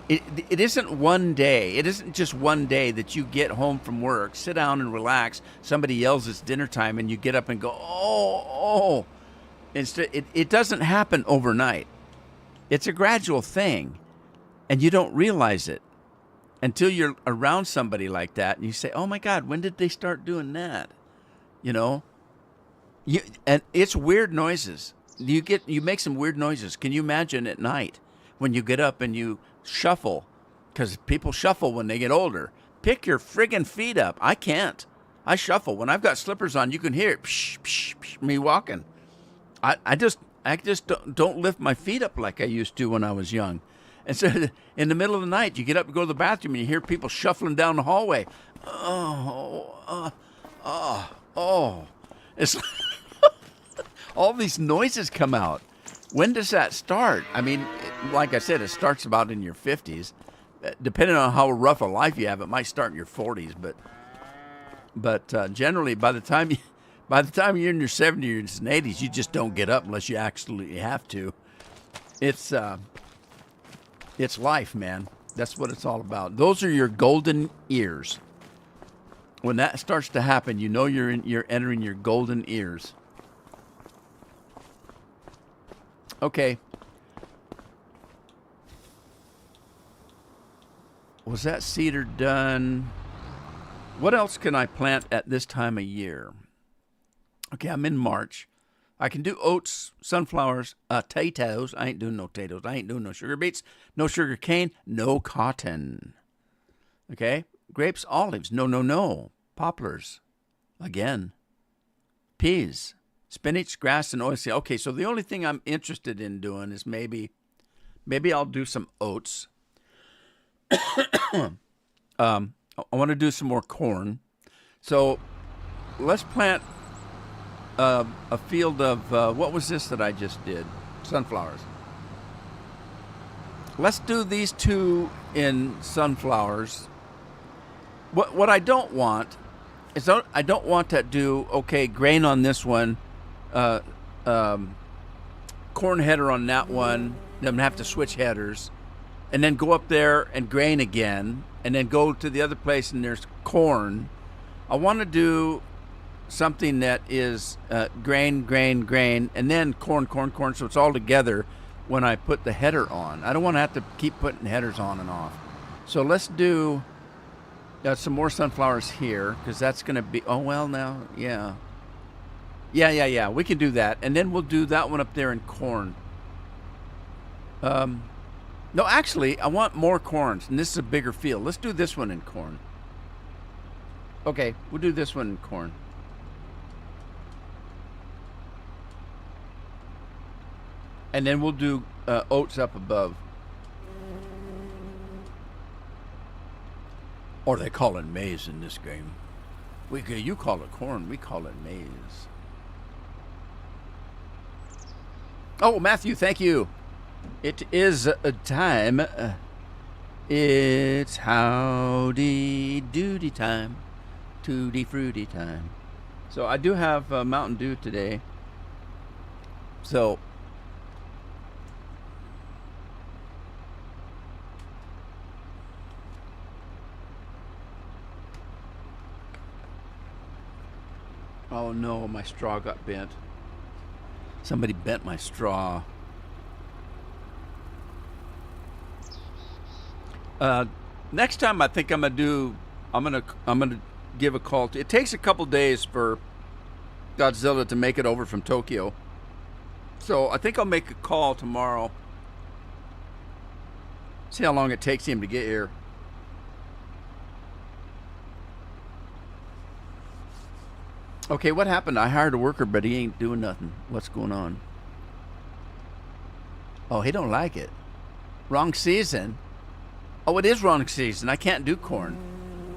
It isn't one day. It isn't just one day that you get home from work, sit down and relax. Somebody yells it's dinner time, and you get up and go, oh. It doesn't happen overnight. It's a gradual thing, and you don't realize it until you're around somebody like that, and you say, "Oh my God, when did they start doing that?" And it's weird noises. You make some weird noises. Can you imagine at night when you get up and you shuffle? Because people shuffle when they get older. Pick your friggin' feet up. I can't. I shuffle. When I've got slippers on, you can hear it, psh, psh, psh, me walking. I just don't lift my feet up like I used to when I was young. And so in the middle of the night, you get up and go to the bathroom and you hear people shuffling down the hallway. It's all these noises come out. When does that start? I mean, like I said, it starts about in your 50s. Depending on how rough a life you have, it might start in your 40s. But generally, by the time you're in your 70s and 80s, you just don't get up unless you absolutely have to. It's life, man. That's what it's all about. Those are your golden years. When that starts to happen, you know you're entering your golden years. Okay. Was that cedar done? What else can I plant at this time of year? Okay, I'm in March. I can do oats, sunflowers, potatoes. I ain't doing no potatoes. I ain't doing no sugar beets, no sugar cane, no cotton. Okay? Grapes, olives. No. Poplars. Again. Peas. Spinach, grass, and oilseed. Okay, so the only thing I'm interested in doing is maybe I'll do some oats. I want to do some more corn. So let's plant a field of, what was this that I just did? Sunflowers. Let's do these two in sunflowers. What I don't want is I don't want to do, grain on this one, corn header on that one, then have to switch headers, and then go up there and grain again, and then go to the other place and there's corn. I want to do something that is grain, and then corn, so it's all together when I put the header on. I don't want to have to keep putting headers on and off. So let's do some more sunflowers here, because that's going to be, yeah. We can do that. And then we'll do that one up there in corn. No, actually, I want more corns, and this is a bigger field. Let's do this one in corn. Okay, we'll do this one in corn. And then we'll do oats up above. Or they call it maize in this game. You call it corn, we call it maize. Oh, Matthew, thank you. It is a time. It's howdy doody time. Tutti fruity time. So I do have Mountain Dew today. So oh no, my straw got bent. Somebody bent my straw. Next time I think I'm gonna give a call to, it takes a couple days for Godzilla to make it over from Tokyo. So I think I'll make a call tomorrow. See how long it takes him to get here. Okay, what happened? I hired a worker, but he ain't doing nothing. What's going on? Oh, he don't like it. Wrong season. Oh, it is wrong season. I can't do corn.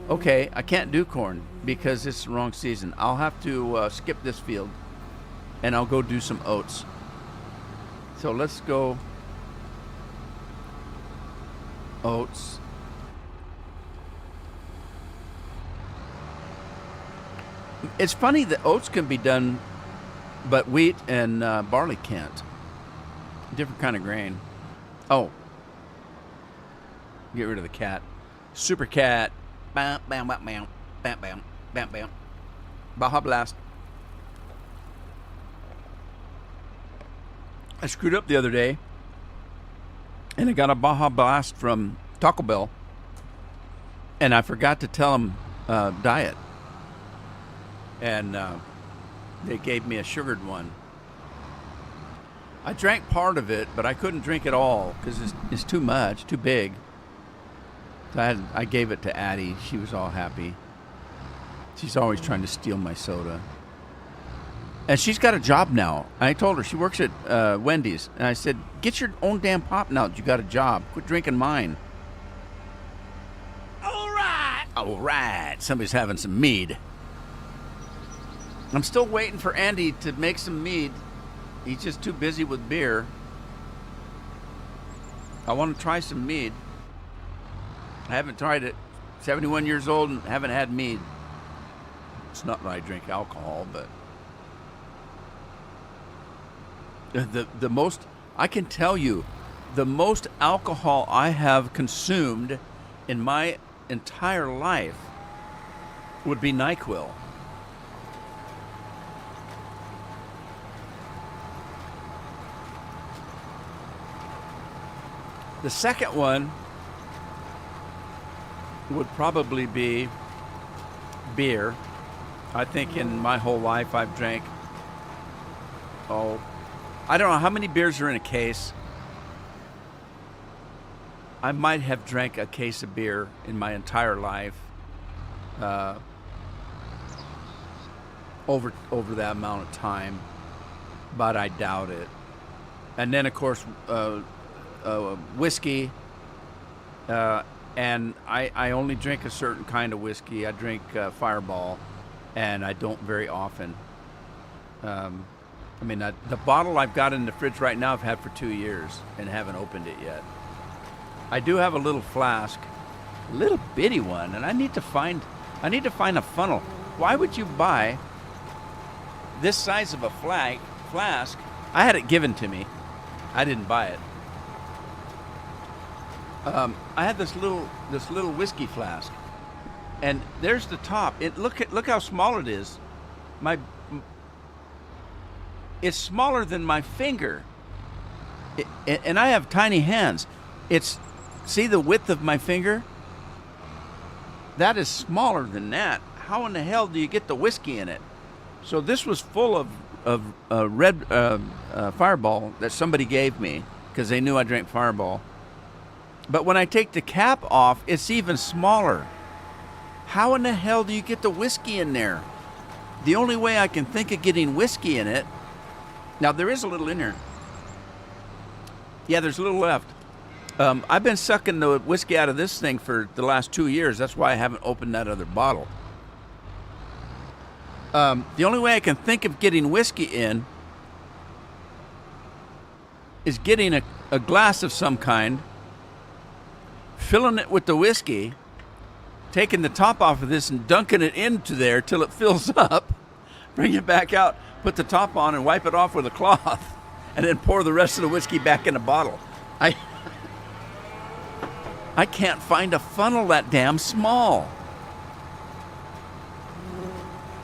Okay, I can't do corn because it's the wrong season. I'll have to skip this field, and I'll go do some oats. So let's go oats. It's funny that oats can be done, but wheat and barley can't. Different kind of grain. Oh. Get rid of the cat. Super cat. Bam, bam, bam, bam, bam, bam, bam, bam. Baja Blast. I screwed up the other day, and I got a Baja Blast from Taco Bell, and I forgot to tell them diet. And they gave me a sugared one. I drank part of it, but I couldn't drink it all because it's too much, too big. So I gave it to Addie. She was all happy. She's always trying to steal my soda. And she's got a job now. I told her she works at Wendy's. And I said, get your own damn pop now that you got a job. Quit drinking mine. All right. All right. Somebody's having some mead. I'm still waiting for Andy to make some mead. He's just too busy with beer. I want to try some mead. I haven't tried it. 71 years old and haven't had mead. It's not that I drink alcohol, but the most, I can tell you, the most alcohol I have consumed in my entire life would be NyQuil. The second one would probably be beer. I think in my whole life I've drank, I don't know how many beers are in a case. I might have drank a case of beer in my entire life, over that amount of time, but I doubt it. And then of course whiskey, and I only drink a certain kind of whiskey. I drink Fireball, and I don't very often. I mean, the bottle I've got in the fridge right now I've had for 2 years and haven't opened it yet. I do have a little flask, a little bitty one, and I need to find a funnel. Why would you buy this size of a flask? I had it given to me. I didn't buy it. I had this little whiskey flask, and there's the top. Look how small it is. It's smaller than my finger, and I have tiny hands. See the width of my finger? That is smaller than that. How in the hell do you get the whiskey in it? So this was full of red Fireball that somebody gave me because they knew I drank Fireball. But when I take the cap off, it's even smaller. How in the hell do you get the whiskey in there? The only way I can think of getting whiskey in it, now there is a little in there, Yeah, there's a little left. I've been sucking the whiskey out of this thing for the last 2 years. That's why I haven't opened that other bottle. The only way I can think of getting whiskey in is getting a glass of some kind, filling it with the whiskey, taking the top off of this and dunking it into there till it fills up, bring it back out, put the top on and wipe it off with a cloth, and then pour the rest of the whiskey back in a bottle. I can't find a funnel that damn small.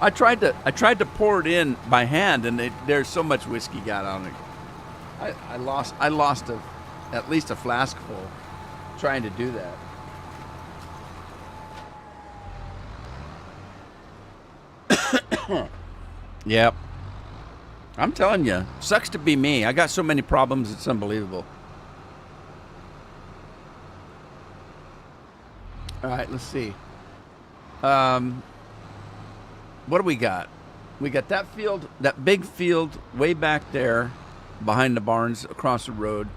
I tried to pour it in by hand, and there's so much whiskey got on it. I lost at least a flask full trying to do that. Yep. I'm telling you, sucks to be me. I got so many problems, it's unbelievable. All right, let's see. What do we got? We got that field, that big field way back there behind the barns across the road.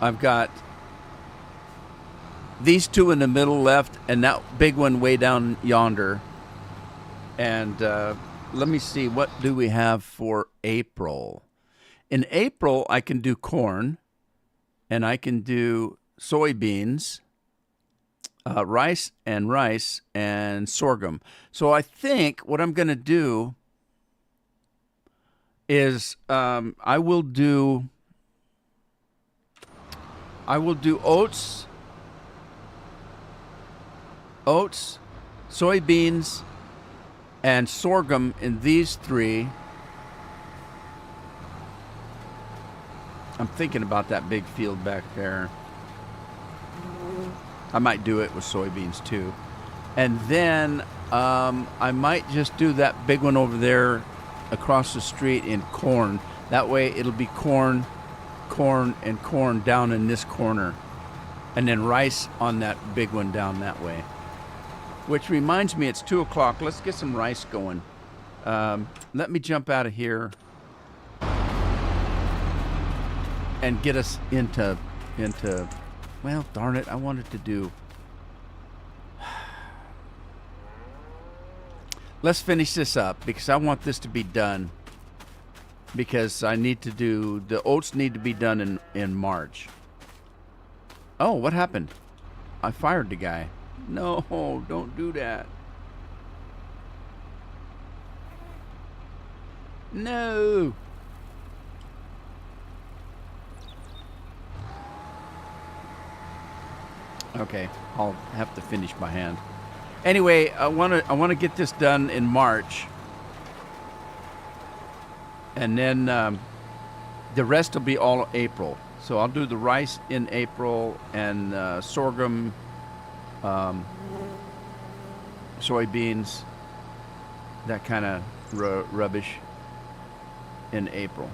I've got these two in the middle left and that big one way down yonder. And let me see, what do we have for April? In April, I can do corn and I can do soybeans. Rice and sorghum. So I think what I'm going to do is I will do oats, soybeans, and sorghum in these three. I'm thinking about that big field back there. I might do it with soybeans too. And then I might just do that big one over there across the street in corn. That way it'll be corn, and corn down in this corner. And then rice on that big one down that way. Which reminds me, it's 2 o'clock. Let's get some rice going. Let me jump out of here and get us into well, darn it, I wanted to do... Let's finish this up because I want this to be done. Because I need to do... The oats need to be done in March. Oh, what happened? I fired the guy. No, don't do that. No. Okay, I'll have to finish by hand. Anyway, I want to get this done in March, and then the rest will be all April. So I'll do the rice in April and sorghum, soybeans, that kind of rubbish in April.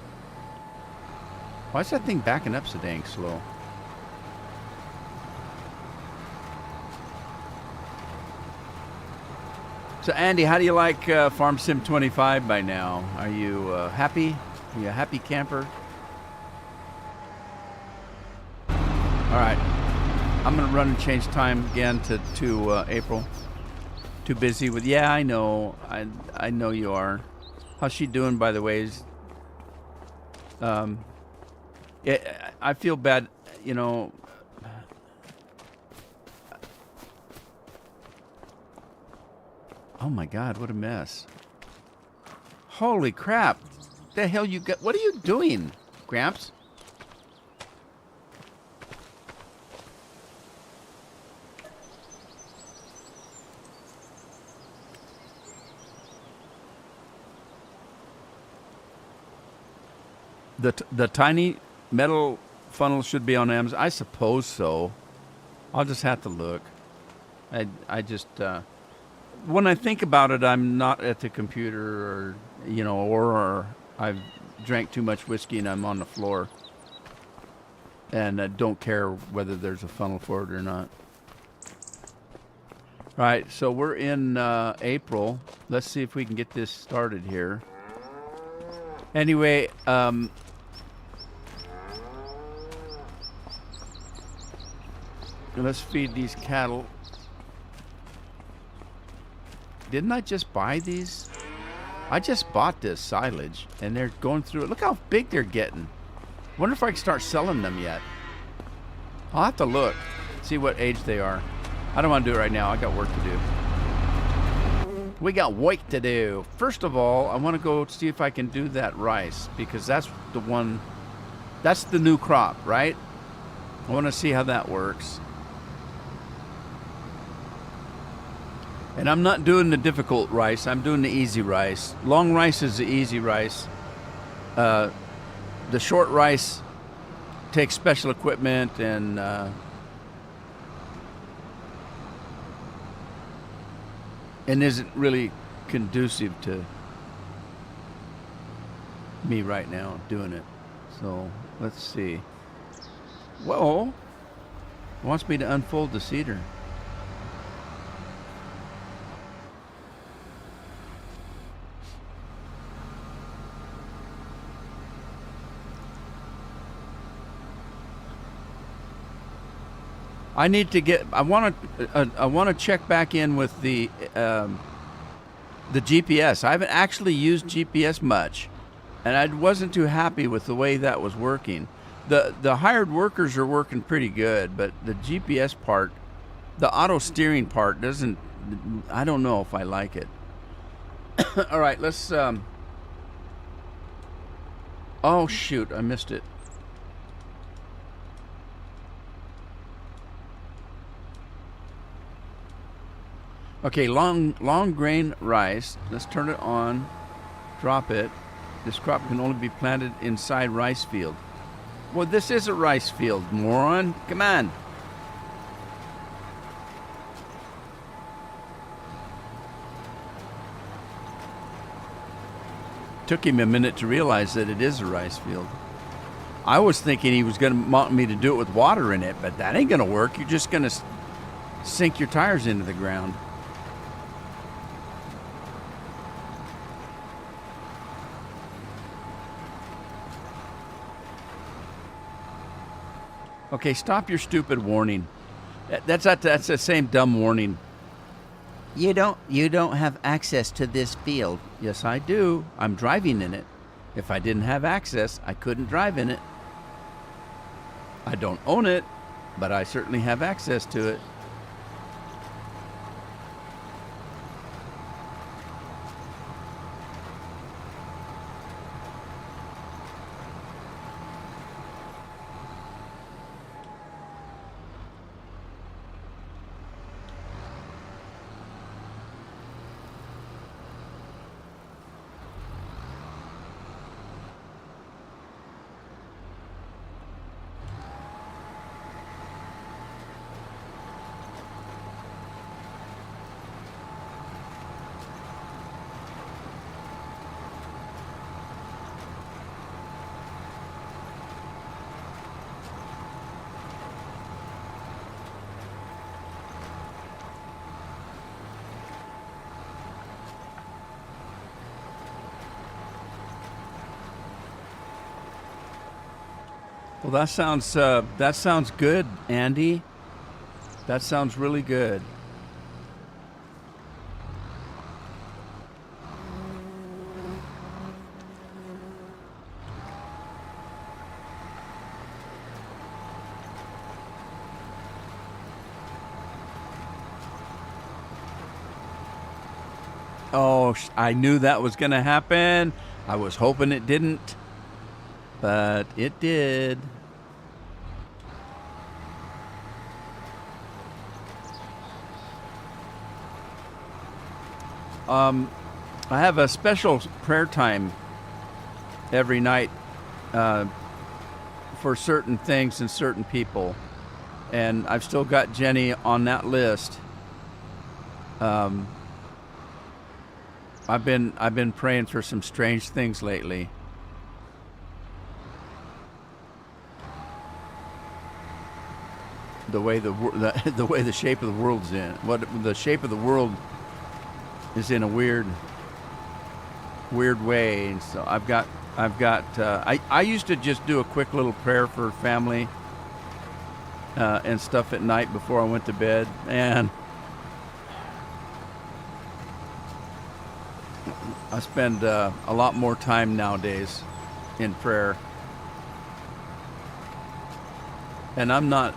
Why is that thing backing up so dang slow? So, Andy, how do you like Farm Sim 25 by now? Are you happy? Are you a happy camper? All right. I'm going to run and change time again to April. Too busy with... Yeah, I know. I know you are. How's she doing, by the way? Yeah, I feel bad, you know... Oh my God, what a mess. Holy crap. The hell you got? What are you doing, Gramps? The tiny metal funnel should be on Amazon. I suppose so. I'll just have to look. I just... when I think about it, I'm not at the computer, or or I've drank too much whiskey and I'm on the floor, and I don't care whether there's a funnel for it or not. All right, so we're in April. Let's see if we can get this started here. Anyway, Let's feed these cattle. Didn't I just buy these? I just bought this silage, and they're going through it. Look how big they're getting. Wonder if I can start selling them yet. I'll have to look, see what age they are. I don't want to do it right now. I got work to do. We got work to do. First of all, I want to go see if I can do that rice, because that's the one, that's the new crop, right? I want to see how that works. And I'm not doing the difficult rice. I'm doing the easy rice. Long rice is the easy rice. The short rice takes special equipment and isn't really conducive to me right now doing it. So let's see. Whoa. It wants me to unfold the cedar. I need to get. I want to check back in with the GPS. I haven't actually used GPS much, and I wasn't too happy with the way that was working. The hired workers are working pretty good, but the GPS part, the auto steering part, doesn't. I don't know if I like it. All right, let's. Oh shoot! I missed it. Okay, long grain rice. Let's turn it on, drop it. This crop can only be planted inside rice field. Well, this is a rice field, moron. Come on. Took him a minute to realize that it is a rice field. I was thinking he was going to want me to do it with water in it, but that ain't going to work. You're just going to sink your tires into the ground. Okay, stop your stupid warning. That's the same dumb warning. You don't have access to this field. Yes, I do. I'm driving in it. If I didn't have access, I couldn't drive in it. I don't own it, but I certainly have access to it. Well, that sounds good, Andy. That sounds really good. Oh, I knew that was going to happen. I was hoping it didn't, but it did. I have a special prayer time every night for certain things and certain people, and I've still got Jenny on that list. I've been praying for some strange things lately. The way the way the shape of the world's in. The shape of the world is in a weird way, and so I've got I used to just do a quick little prayer for family, and stuff at night before I went to bed. And I spend a lot more time nowadays in prayer. And I'm not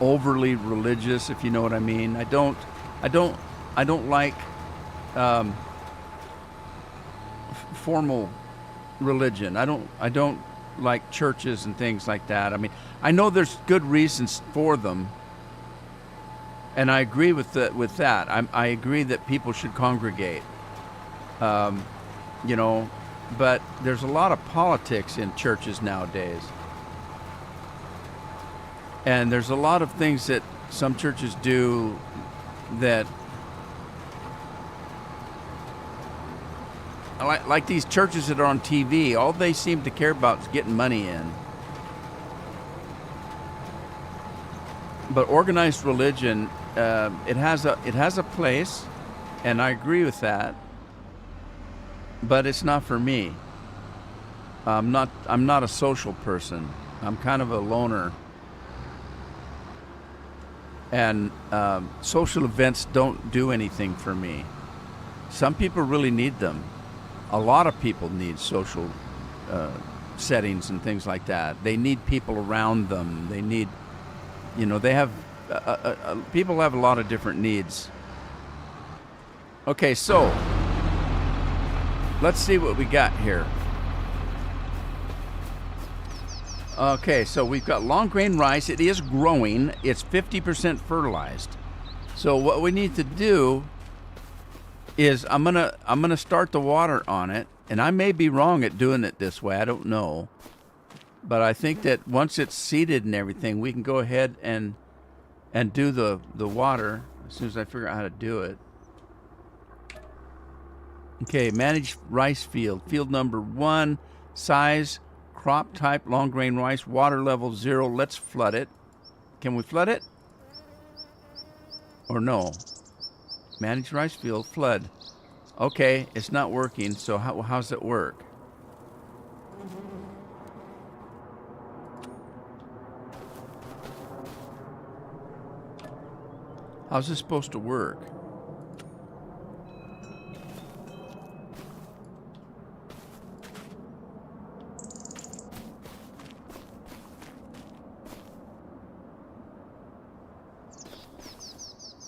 overly religious, if you know what I mean. I don't like formal religion. I don't like churches and things like that. I mean, I know there's good reasons for them, and I agree with that. I agree that people should congregate. You know, but there's a lot of politics in churches nowadays. And there's a lot of things that some churches do that, like these churches that are on TV, all they seem to care about is getting money in. But organized religion, it has a place, and I agree with that. But it's not for me. I'm not a social person. I'm kind of a loner. And social events don't do anything for me. Some people really need them. A lot of people need social settings and things like that. They need people around them. They need, they have, people have a lot of different needs. Okay, so let's see what we got here. Okay, so we've got long grain rice. It is growing. It's 50% fertilized. So what we need to do is I'm gonna start the water on it, and I may be wrong at doing it this way. I don't know, but I think that once it's seeded and everything, we can go ahead and do the water as soon as I figure out how to do it. Okay, manage rice field. Field number 1, size. Crop type, long grain rice, water level 0. Let's flood it. Can we flood it? Or no? Manage rice field, flood. Okay, it's not working, so how's it work? How's this supposed to work?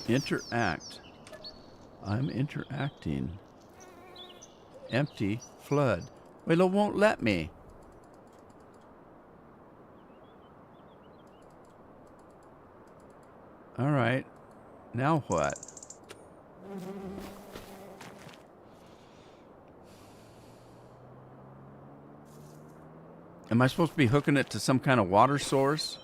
Interact. I'm interacting. Empty. Flood. Well, it won't let me. All right. Now what? Am I supposed to be hooking it to some kind of water source?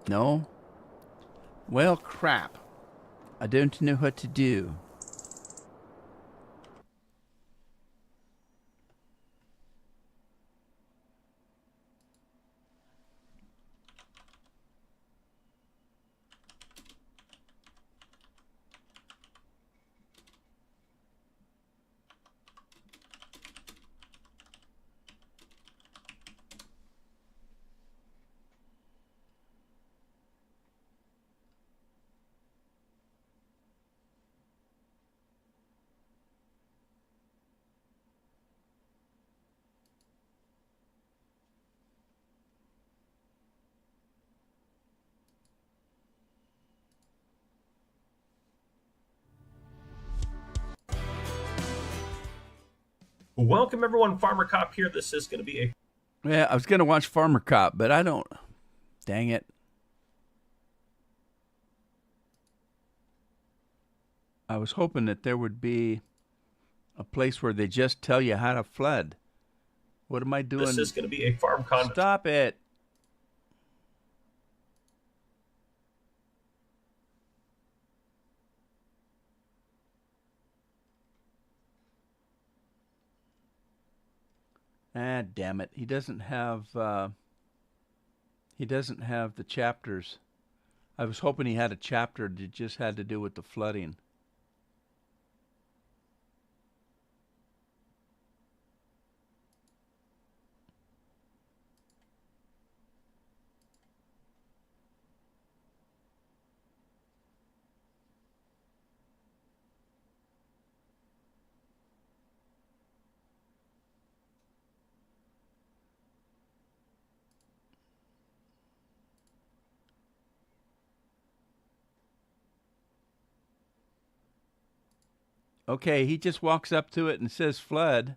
No? Well, crap. I don't know what to do. Welcome everyone, Farmer Cop here. This is going to be a... Yeah, I was going to watch Farmer Cop, but I don't. Dang it. I was hoping that there would be a place where they just tell you how to flood. What am I doing? This is going to be a farm con... Stop it. Ah, damn it. He doesn't have the chapters. I was hoping he had a chapter that just had to do with the flooding. Okay, he just walks up to it and says flood.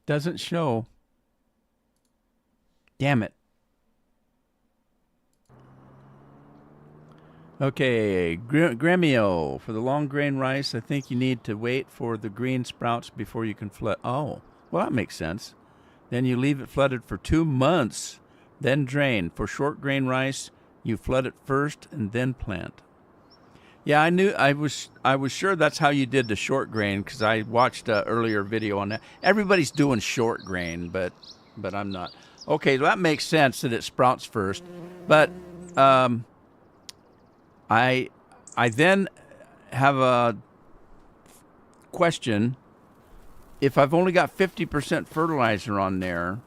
Doesn't show. Damn it. Okay, Gremio, for the long grain rice, I think you need to wait for the green sprouts before you can flood. Oh, well, that makes sense. Then you leave it flooded for 2 months, then drain. For short grain rice, you flood it first and then plant. Yeah, I was sure that's how you did the short grain because I watched an earlier video on that. Everybody's doing short grain, but I'm not. Okay, well, that makes sense that it sprouts first. But I then have a question. If I've only got 50% fertilizer on there,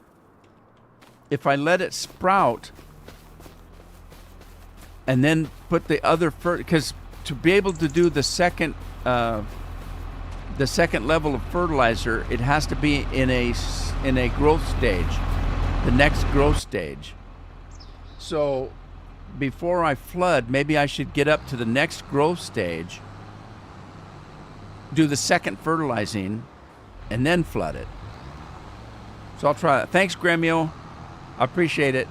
if I let it sprout and then put the other because to be able to do the second level of fertilizer, it has to be in a growth stage, the next growth stage. So before I flood, maybe I should get up to the next growth stage, do the second fertilizing, and then flood it. So I'll try that. Thanks, Gremio. I appreciate it.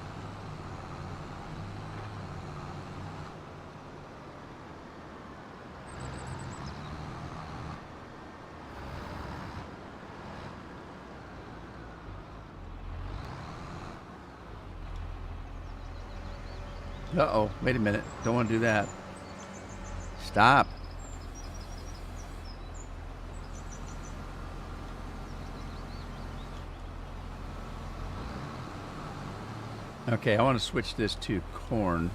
Uh-oh, wait a minute. Don't want to do that. Stop. Okay, I want to switch this to corn.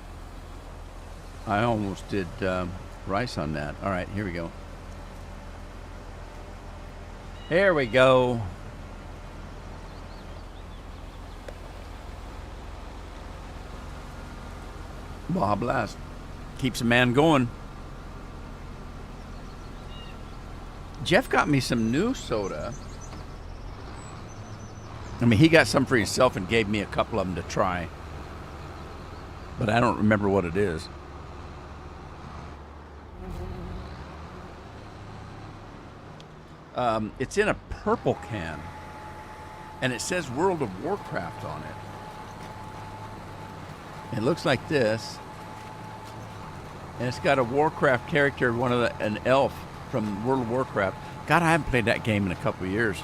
I almost did rice on that. All right, here we go. Here we go. Baja Blast. Keeps a man going. Jeff got me some new soda. I mean, he got some for himself and gave me a couple of them to try. But I don't remember what it is. It's in a purple can. And it says World of Warcraft on it. It looks like this. And it's got a Warcraft character, an elf from World of Warcraft. God, I haven't played that game in a couple of years.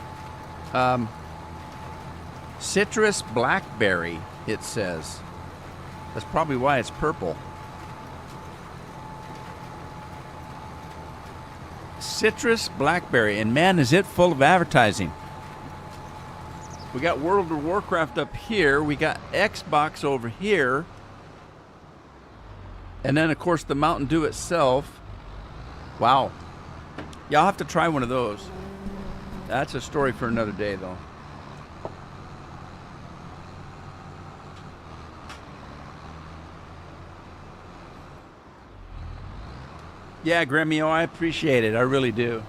Citrus Blackberry, it says. That's probably why it's purple. Citrus Blackberry. And man, is it full of advertising. We got World of Warcraft up here. We got Xbox over here. And then, of course, the Mountain Dew itself. Wow. Yeah, I'll have to try one of those. That's a story for another day, though. Yeah, Gremio, I appreciate it. I really do.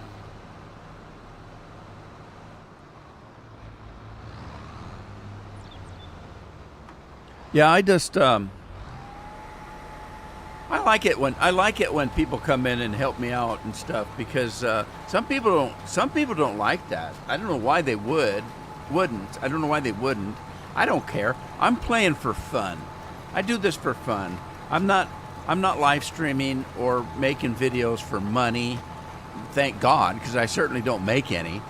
Yeah, I just I like it when people come in and help me out and stuff because some people don't like that. I don't know why they wouldn't. I don't know why they wouldn't. I don't care. I'm playing for fun. I do this for fun. I'm not live streaming or making videos for money. Thank God, because I certainly don't make any.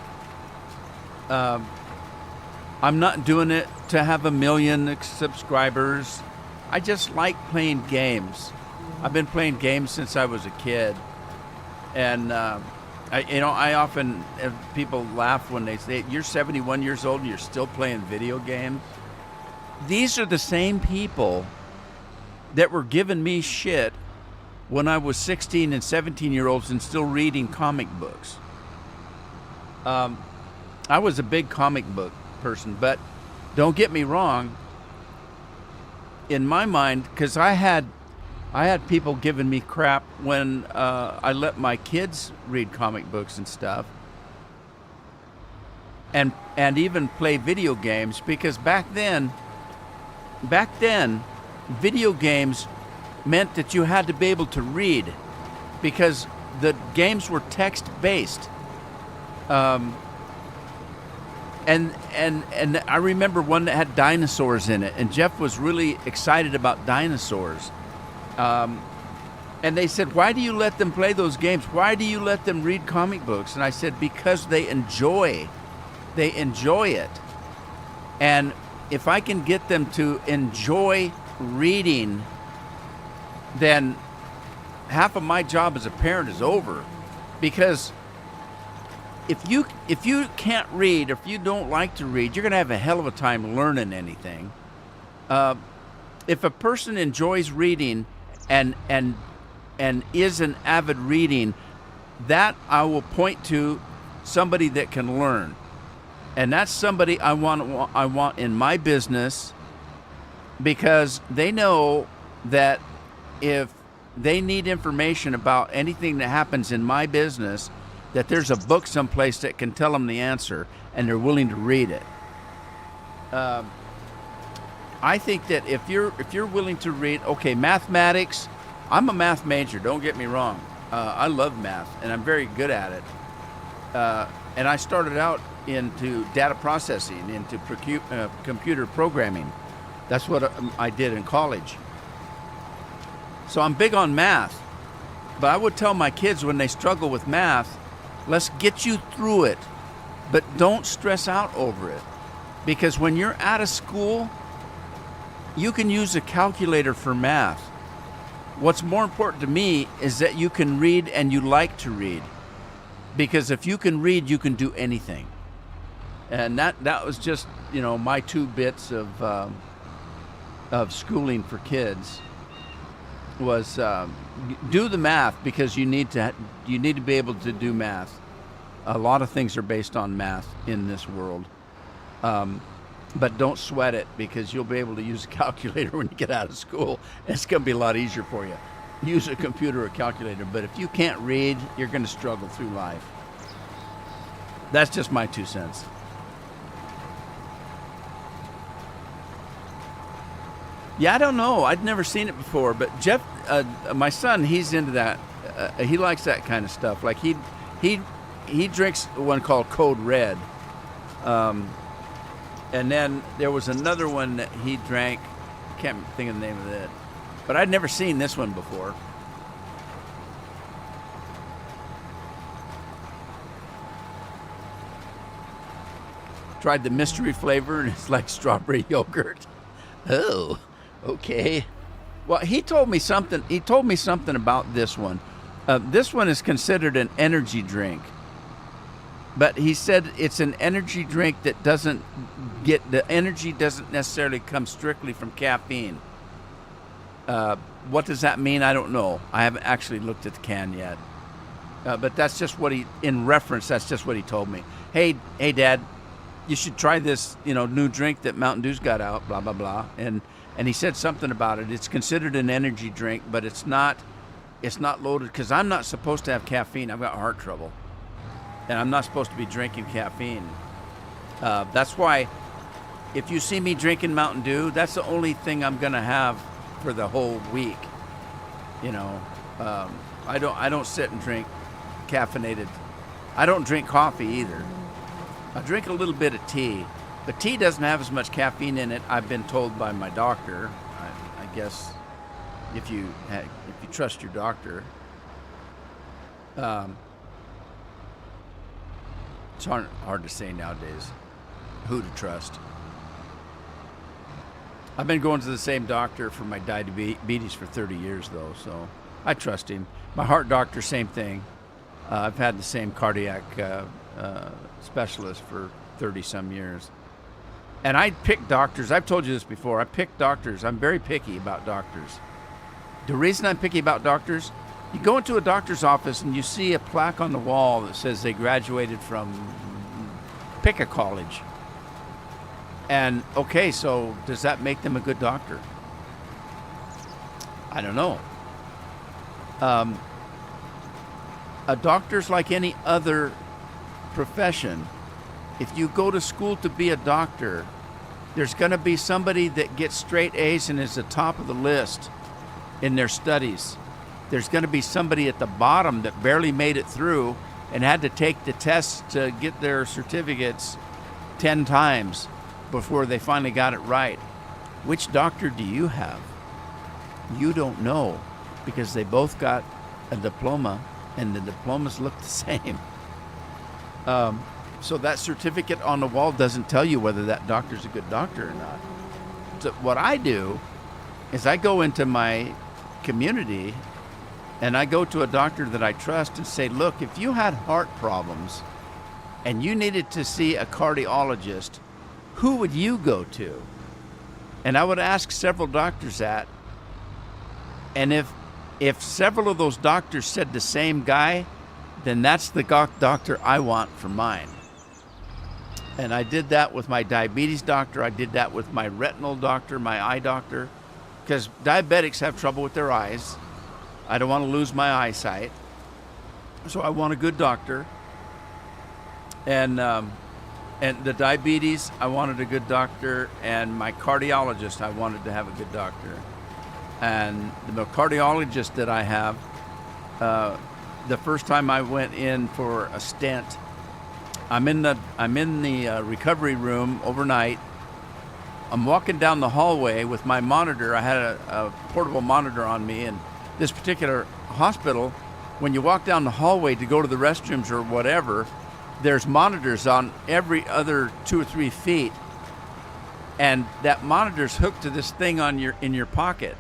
I'm not doing it to have 1 million subscribers. I just like playing games. I've been playing games since I was a kid, and I often people laugh when they say you're 71 years old and you're still playing video games. These are the same people that were giving me shit when I was 16 and 17-year-olds and still reading comic books. I was a big comic book person, but don't get me wrong. In my mind, because I had people giving me crap when I let my kids read comic books and stuff, and even play video games, because back then, video games meant that you had to be able to read, because the games were text based. And I remember one that had dinosaurs in it, and Jeff was really excited about dinosaurs. And they said, "Why do you let them play those games? Why do you let them read comic books?" And I said, "Because they enjoy it. And if I can get them to enjoy reading, then half of my job as a parent is over. Because if you can't read, or if you don't like to read, you're going to have a hell of a time learning anything. If a person enjoys reading and is an avid reading, that I will point to somebody that can learn. And that's somebody I want in my business, because they know that if they need information about anything that happens in my business, that there's a book someplace that can tell them the answer, and they're willing to read it. I think that if you're willing to read, okay, mathematics, I'm a math major, don't get me wrong. I love math, and I'm very good at it. And I started out into data processing, into computer programming. That's what I did in college. So I'm big on math. But I would tell my kids when they struggle with math, let's get you through it, but don't stress out over it. Because when you're out of school, you can use a calculator for math. What's more important to me is that you can read and you like to read. Because if you can read, you can do anything. And that was just, my 2 bits of schooling for kids was do the math, because you need to be able to do math. A lot of things are based on math in this world. But don't sweat it, because you'll be able to use a calculator when you get out of school. It's going to be a lot easier for you. Use a computer or calculator, but if you can't read, you're going to struggle through life. That's just my 2 cents. Yeah, I don't know. I'd never seen it before, but Jeff, my son, he's into that. He likes that kind of stuff. Like he drinks one called Code Red, and then there was another one that he drank. I can't think of the name of it, but I'd never seen this one before. Tried the mystery flavor, and it's like strawberry yogurt. Oh. Okay. Well, he told me something about this one. This one is considered an energy drink. But he said it's an energy drink that the energy doesn't necessarily come strictly from caffeine. What does that mean? I don't know. I haven't actually looked at the can yet. But that's just that's just what he told me. Hey, Dad, you should try this, new drink that Mountain Dew's got out, blah, blah, blah. And he said something about it. It's considered an energy drink, but it's not loaded, because I'm not supposed to have caffeine. I've got heart trouble, and I'm not supposed to be drinking caffeine. That's why if you see me drinking Mountain Dew, that's the only thing I'm going to have for the whole week. I don't sit and drink caffeinated. I don't drink coffee either. I drink a little bit of tea. But tea doesn't have as much caffeine in it, I've been told by my doctor. I guess if you trust your doctor. It's hard to say nowadays who to trust. I've been going to the same doctor for my diabetes for 30 years, though, so I trust him. My heart doctor, same thing. I've had the same cardiac specialist for 30-some years. And I pick doctors. I've told you this before. I pick doctors. I'm very picky about doctors. The reason I'm picky about doctors, you go into a doctor's office and you see a plaque on the wall that says they graduated from pick a college. And okay, so does that make them a good doctor? I don't know. A doctor's like any other profession. If you go to school to be a doctor, there's going to be somebody that gets straight A's and is the top of the list in their studies. There's going to be somebody at the bottom that barely made it through and had to take the tests to get their certificates 10 times before they finally got it right. Which doctor do you have? You don't know, because they both got a diploma and the diplomas look the same. So that certificate on the wall doesn't tell you whether that doctor's a good doctor or not. So what I do is I go into my community and I go to a doctor that I trust and say, look, if you had heart problems and you needed to see a cardiologist, who would you go to? And I would ask several doctors that. And if several of those doctors said the same guy, then that's the doctor I want for mine. And I did that with my diabetes doctor. I did that with my retinal doctor, my eye doctor, because diabetics have trouble with their eyes. I don't want to lose my eyesight. So I want a good doctor. And the diabetes, I wanted a good doctor. And my cardiologist, I wanted to have a good doctor. And the cardiologist that I have, the first time I went in for a stent, I'm in the recovery room overnight. I'm walking down the hallway with my monitor. I had a portable monitor on me, and this particular hospital, when you walk down the hallway to go to the restrooms or whatever, there's monitors on every other 2 or 3 feet, and that monitor's hooked to this thing in your pocket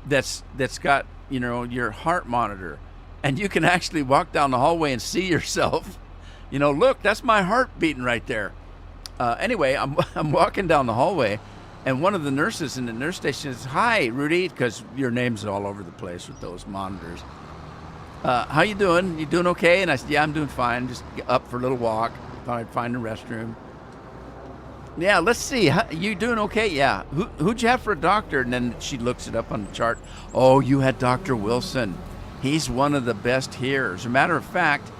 that's got, you know, your heart monitor, and you can actually walk down the hallway and see yourself. You know, look, that's my heart beating right there. Anyway, I'm walking down the hallway, and one of the nurses in the nurse station says, "Hi, Rudy," because your name's all over the place with those monitors. How you doing? You doing okay? And I said, "Yeah, I'm doing fine. Just up for a little walk. Thought I'd find a restroom." "Yeah, let's see. You doing okay?" "Yeah." Who'd you have for a doctor?" And then she looks it up on the chart. "Oh, you had Dr. Wilson. He's one of the best here. As a matter of fact,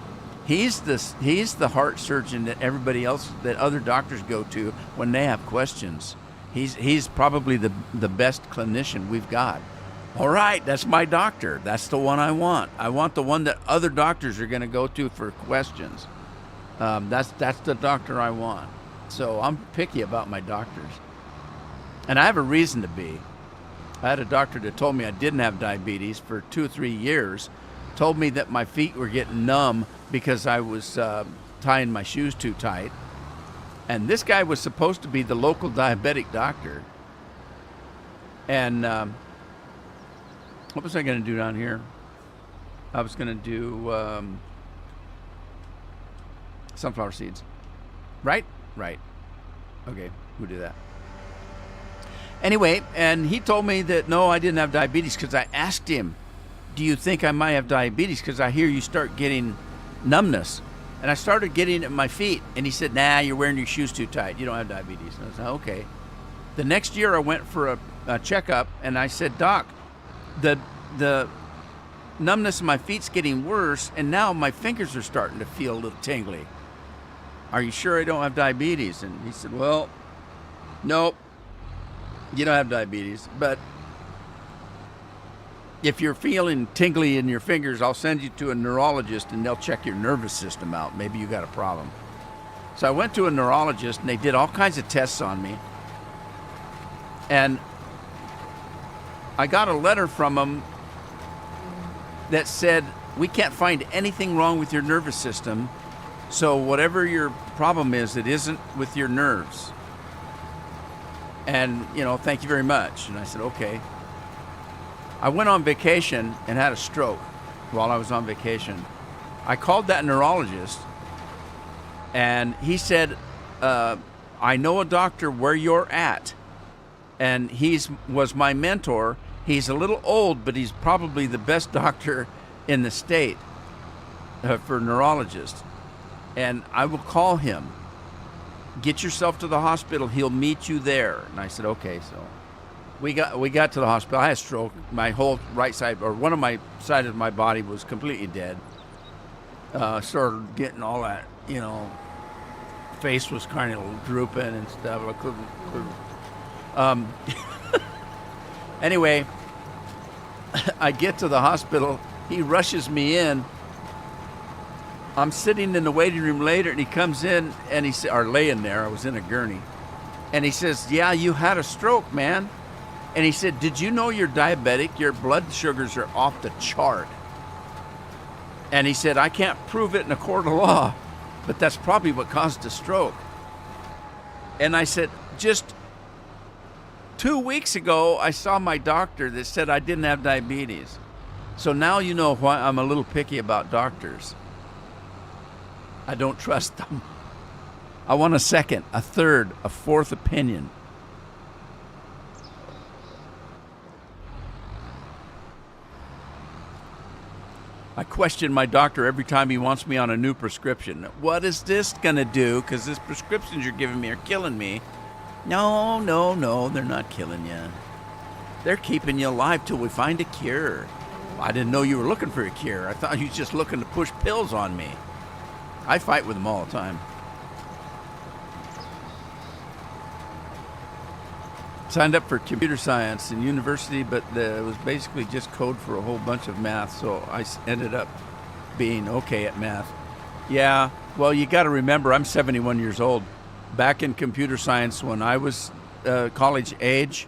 he's the heart surgeon that everybody else, that other doctors go to when they have questions. He's probably the best clinician we've got." "All right, that's my doctor. That's the one I want. I want the one that other doctors are going to go to for questions. That's the doctor I want." So I'm picky about my doctors. And I have a reason to be. I had a doctor that told me I didn't have diabetes for 2 or 3 years, told me that my feet were getting numb because I was tying my shoes too tight. And this guy was supposed to be the local diabetic doctor. And what was I going to do down here? I was going to do sunflower seeds. Right? Right. Okay, we'll do that. Anyway, and he told me that, no, I didn't have diabetes, because I asked him, "Do you think I might have diabetes? Because I hear you start getting numbness." And I started getting it in my feet. And he said, "Nah, you're wearing your shoes too tight. You don't have diabetes." And I said, "Okay." The next year I went for a checkup, and I said, "Doc, the numbness in my feet's getting worse, and now my fingers are starting to feel a little tingly. Are you sure I don't have diabetes?" And he said, "Well, nope, you don't have diabetes, but if you're feeling tingly in your fingers, I'll send you to a neurologist and they'll check your nervous system out. Maybe you got a problem." So I went to a neurologist, and they did all kinds of tests on me. And I got a letter from them that said, "We can't find anything wrong with your nervous system. So whatever your problem is, it isn't with your nerves. And, you know, thank you very much." And I said, "Okay." I went on vacation and had a stroke while I was on vacation. I called that neurologist, and he said, "I know a doctor where you're at, and was my mentor. He's a little old, but he's probably the best doctor in the state for neurologists. And I will call him." Get yourself to the hospital. He'll meet you there. And I said, okay. So we got to the hospital. I had a stroke. My whole right side, or one of my sides of my body, was completely dead. Started getting all that, face was kind of drooping and stuff. I couldn't. Anyway, I get to the hospital. He rushes me in. I'm sitting in the waiting room later, and he comes in, and he said, or laying there. I was in a gurney, and he says, "Yeah, you had a stroke, man." And he said, "Did you know you're diabetic? Your blood sugars are off the chart." And he said, "I can't prove it in a court of law, but that's probably what caused the stroke." And I said, "Just 2 weeks ago, I saw my doctor that said I didn't have diabetes. So now you know why I'm a little picky about doctors. I don't trust them. I want a second, a third, a fourth opinion." I question my doctor every time he wants me on a new prescription. What is this going to do? Because these prescriptions you're giving me are killing me. No, they're not killing you. They're keeping you alive till we find a cure. I didn't know you were looking for a cure. I thought you were just looking to push pills on me. I fight with them all the time. Signed up for computer science in university, but it was basically just code for a whole bunch of math, so I ended up being okay at math. Yeah, well, you got to remember, I'm 71 years old. Back in computer science, when I was college age,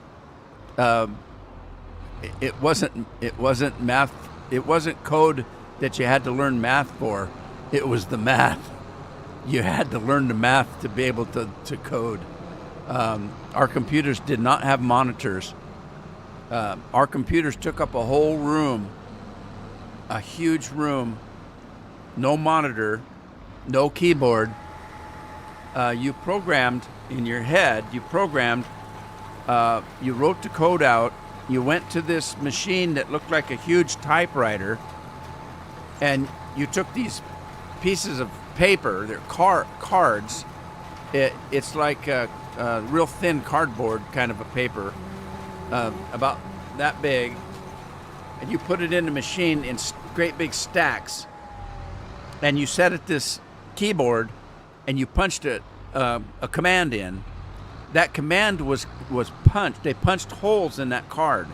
it wasn't math. It wasn't code that you had to learn math for. It was the math. You had to learn the math to be able to code. Our computers did not have monitors. Our computers took up a whole room, a huge room, no monitor, no keyboard. You programmed in your head, you wrote the code out, you went to this machine that looked like a huge typewriter, and you took these pieces of paper, they're cards. It's like a real thin cardboard kind of a paper, about that big, and you put it in the machine in great big stacks, and you set it this keyboard, and you punched a command in. That command was punched. They punched holes in that card.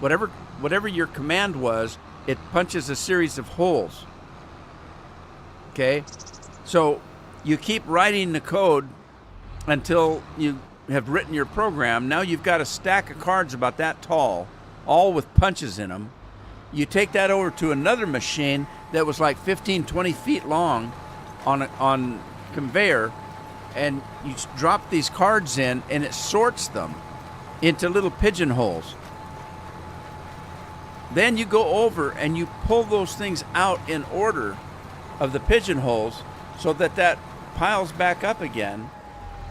Whatever your command was, it punches a series of holes. Okay? So you keep writing the code until you have written your program. Now you've got a stack of cards about that tall, all with punches in them. You take that over to another machine that was like 15, 20 feet long on conveyor, and you drop these cards in, and it sorts them into little pigeonholes. Then you go over and you pull those things out in order of the pigeonholes so that piles back up again.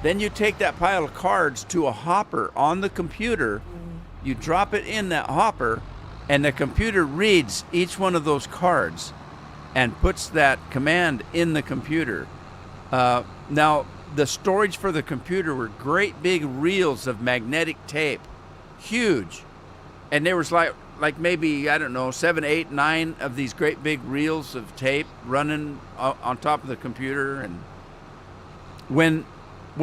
Then you take that pile of cards to a hopper on the computer, you drop it in that hopper, and the computer reads each one of those cards and puts that command in the computer. Now, the storage for the computer were great big reels of magnetic tape, huge. And there was like maybe, I don't know, 7, 8, 9 of these great big reels of tape running on top of the computer. And when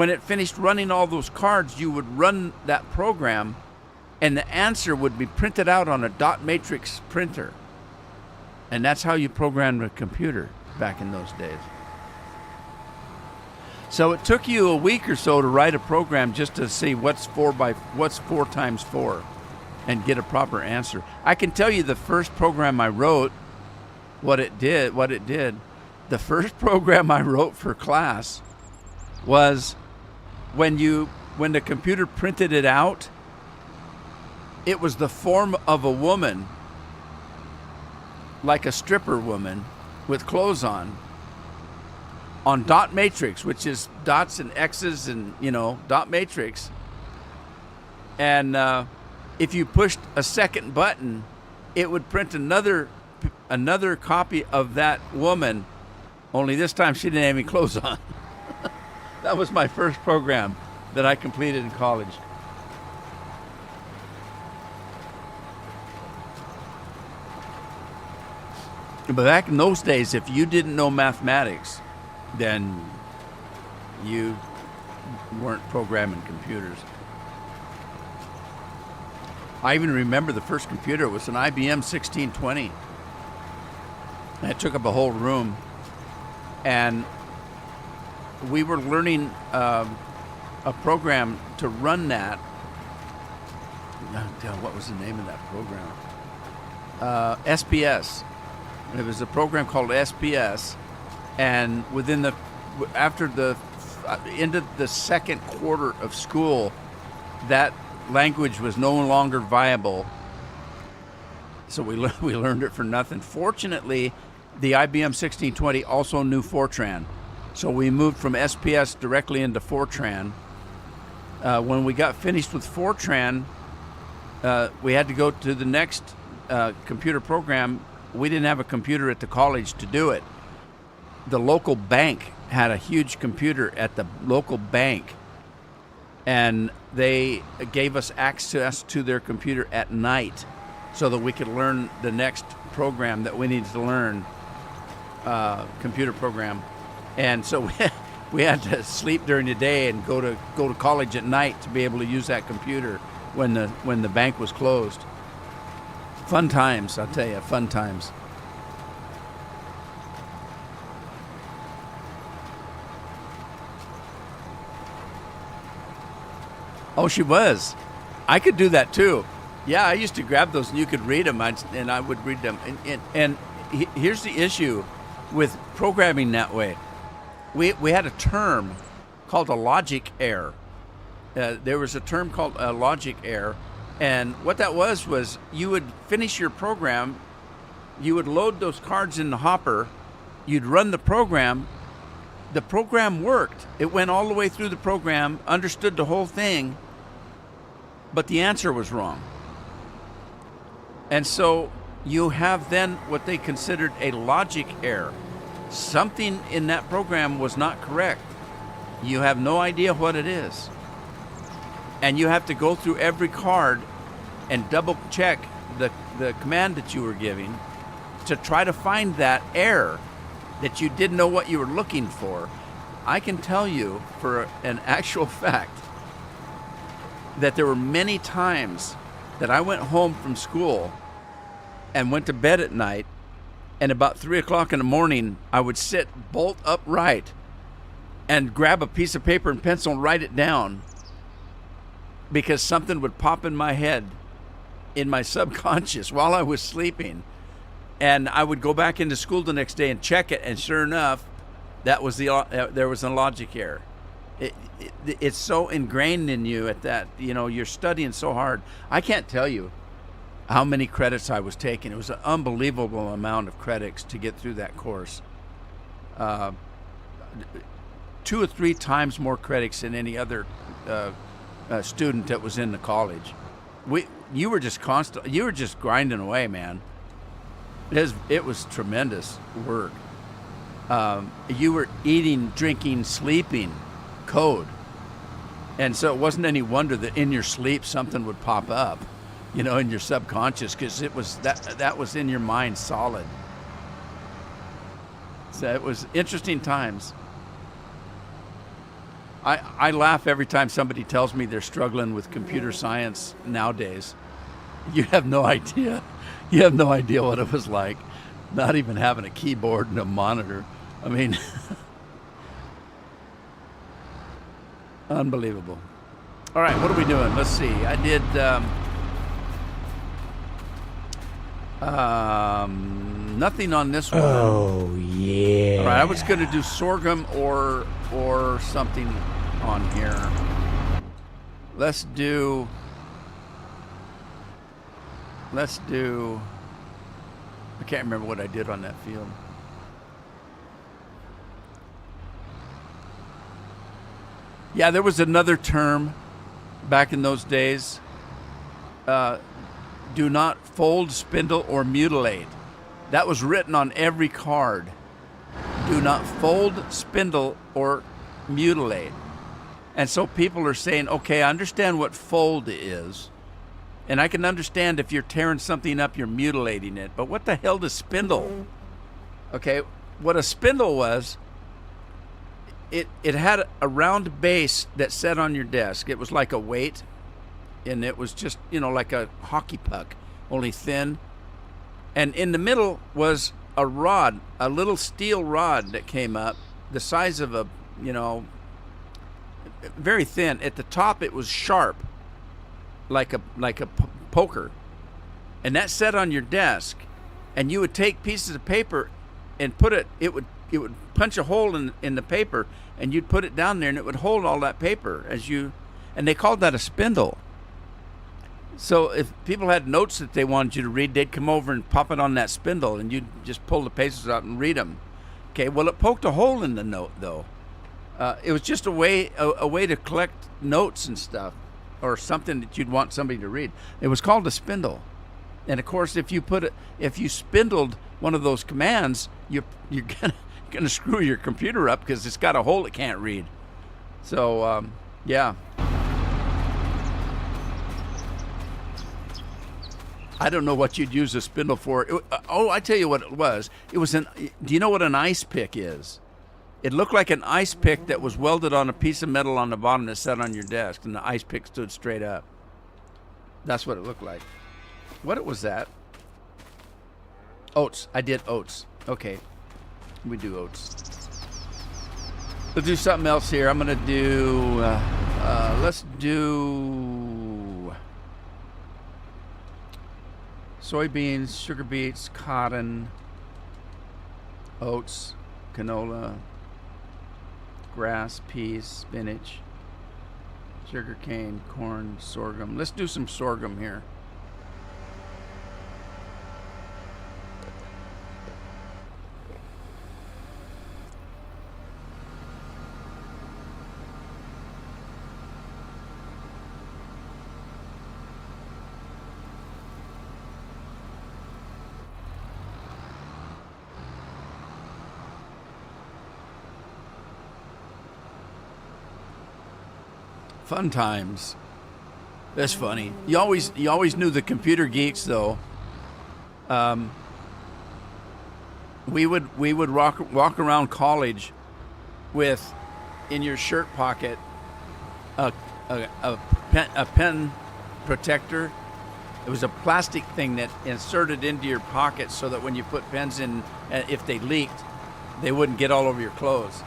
it finished running all those cards, you would run that program, and the answer would be printed out on a dot matrix printer. And that's how you programmed a computer back in those days. So it took you a week or so to write a program just to see what's 4 times 4 and get a proper answer. I can tell you the first program I wrote, what it did. The first program I wrote for class was when the computer printed it out, it was the form of a woman, like a stripper woman with clothes on dot matrix, which is dots and X's and, dot matrix. And if you pushed a second button, it would print another copy of that woman, only this time she didn't have any clothes on. That was my first program that I completed in college. But back in those days, if you didn't know mathematics, then you weren't programming computers. I even remember the first computer was an IBM 1620. It took up a whole room. And we were learning a program to run that. What was the name of that program? SPS. It was a program called SPS, and after the end of the second quarter of school, that language was no longer viable. So we learned it for nothing. Fortunately, the IBM 1620 also knew Fortran, so we moved from SPS directly into Fortran. When we got finished with Fortran, we had to go to the next computer program. We didn't have a computer at the college to do it. The local bank had a huge computer at the local bank, and they gave us access to their computer at night so that we could learn the next program that we needed to learn, computer program. And so we had to sleep during the day and go to college at night to be able to use that computer when the bank was closed. Fun times, I'll tell you, fun times. Oh, she was. I could do that too. Yeah, I used to grab those and you could read them, and I would read them. And here's the issue with programming that way. We had a term called a logic error. There was a term called a logic error. And what that was you would finish your program, you would load those cards in the hopper, you'd run the program worked. It went all the way through the program, understood the whole thing, but the answer was wrong. And so you have then what they considered a logic error. Something in that program was not correct. You have no idea what it is. And you have to go through every card and double check the command that you were giving to try to find that error that you didn't know what you were looking for. I can tell you for an actual fact that there were many times that I went home from school and went to bed at night, and about 3 o'clock in the morning, I would sit bolt upright and grab a piece of paper and pencil and write it down, because something would pop in my head, in my subconscious while I was sleeping. And I would go back into school the next day and check it, and sure enough, there was a logic error. It's so ingrained in you at that, you're studying so hard. I can't tell you how many credits I was taking. It was an unbelievable amount of credits to get through that course. 2 or 3 times more credits than any other student that was in the college. You were just grinding away, man. It was tremendous work. You were eating, drinking, sleeping code. And so it wasn't any wonder that in your sleep something would pop up, in your subconscious, because it was that was in your mind solid. So it was interesting times. I laugh every time somebody tells me they're struggling with computer science nowadays. You have no idea. You have no idea what it was like, not even having a keyboard and a monitor. I mean, unbelievable. All right, what are we doing? Let's see. I did nothing on this one. Oh, yeah. All right, I was going to do sorghum or something on here. Let's do. I can't remember what I did on that field. Yeah, there was another term back in those days. Do not fold, spindle, or mutilate. That was written on every card. Do not fold, spindle, or mutilate. And so people are saying, okay, I understand what fold is. And I can understand if you're tearing something up, you're mutilating it. But what the hell does spindle? Okay, what a spindle was, it had a round base that sat on your desk. It was like a weight, and it was just, like a hockey puck, only thin. And in the middle was a rod, a little steel rod that came up, the size of a, very thin. At the top, it was sharp, like a poker, and that sat on your desk. And you would take pieces of paper and put it. It would punch a hole in the paper, and you'd put it down there, and it would hold all that paper and they called that a spindle. So if people had notes that they wanted you to read, they'd come over and pop it on that spindle, and you'd just pull the pages out and read them. Okay, well, it poked a hole in the note, though. It was just a way to collect notes and stuff, or something that you'd want somebody to read. It was called a spindle. And of course, if you spindled one of those commands, you're gonna screw your computer up because it's got a hole it can't read. So yeah. I don't know what you'd use a spindle for. I tell you what it was. It was do you know what an ice pick is? It looked like an ice pick that was welded on a piece of metal on the bottom that sat on your desk, and the ice pick stood straight up. That's what it looked like. What was that? Oats. I did oats. Okay. We do oats. Let's do something else here. I'm going to do... let's do... soybeans, sugar beets, cotton, oats, canola, grass, peas, spinach, sugarcane, corn, sorghum. Let's do some sorghum here. Fun times. That's funny. You always knew the computer geeks, though. We would walk around college with, in your shirt pocket, a pen protector. It was a plastic thing that inserted into your pocket so that when you put pens in, if they leaked, they wouldn't get all over your clothes.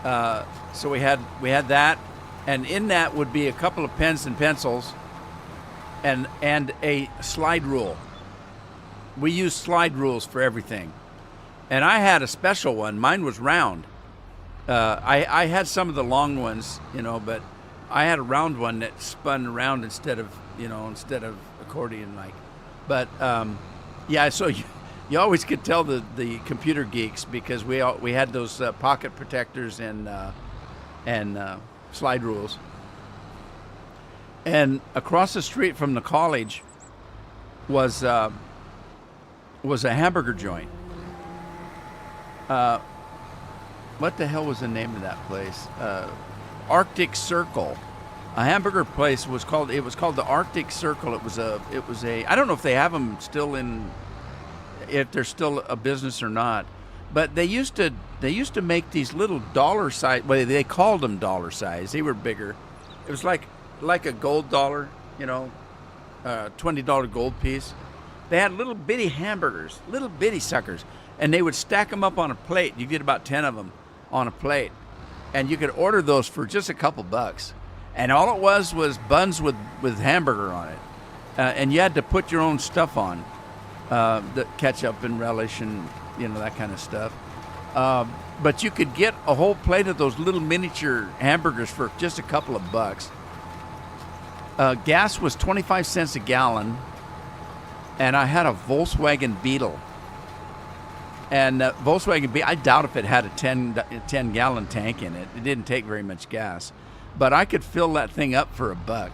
So we had that. And in that would be a couple of pens and pencils and a slide rule. We used slide rules for everything. And I had a special one. Mine was round. I had some of the long ones, but I had a round one that spun around instead of accordion like. But yeah, so you always could tell the computer geeks because we had those pocket protectors and slide rules. And across the street from the college was a hamburger joint. What the hell was the name of that place? Arctic Circle. A hamburger place was called the Arctic Circle. It was a I don't know if they have them still if they're still a business or not. But they used to make these little dollar size. Well, they called them dollar size. They were bigger. It was like a gold dollar, $20 gold piece. They had little bitty hamburgers, little bitty suckers, and they would stack them up on a plate. You get about 10 of them on a plate, and you could order those for just a couple bucks. And all it was buns with hamburger on it, and you had to put your own stuff on, the ketchup and relish and that kind of stuff. But you could get a whole plate of those little miniature hamburgers for just a couple of bucks. Gas was 25 cents a gallon, and I had a Volkswagen Beetle. And Volkswagen Beetle, I doubt if it had a 10-gallon tank in it. It didn't take very much gas. But I could fill that thing up for a buck.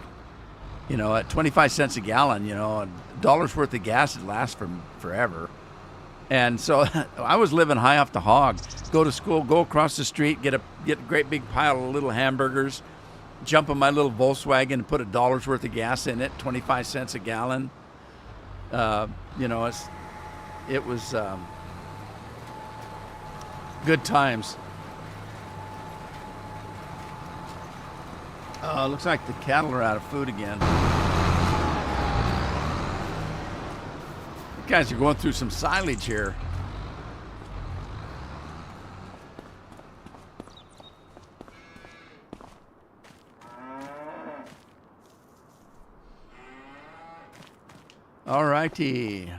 At 25 cents a gallon, a dollar's worth of gas would last forever. And so I was living high off the hog. Go to school, go across the street, get a great big pile of little hamburgers, jump in my little Volkswagen and put $1 worth of gas in it, 25 cents a gallon. You know, it was good times. Looks like the cattle are out of food again. You guys are going through some silage here. All righty.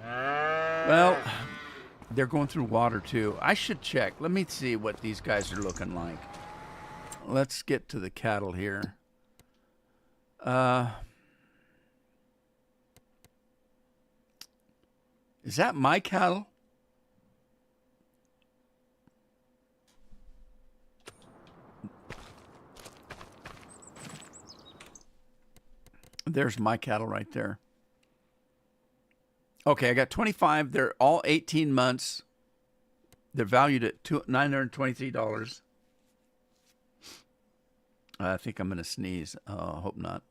Well, they're going through water too. I should check. Let me see what these guys are looking like. Let's get to the cattle here. Is that my cattle? There's my cattle right there. Okay, I got 25. They're all 18 months. They're valued at $923. I think I'm going to sneeze. Hope not.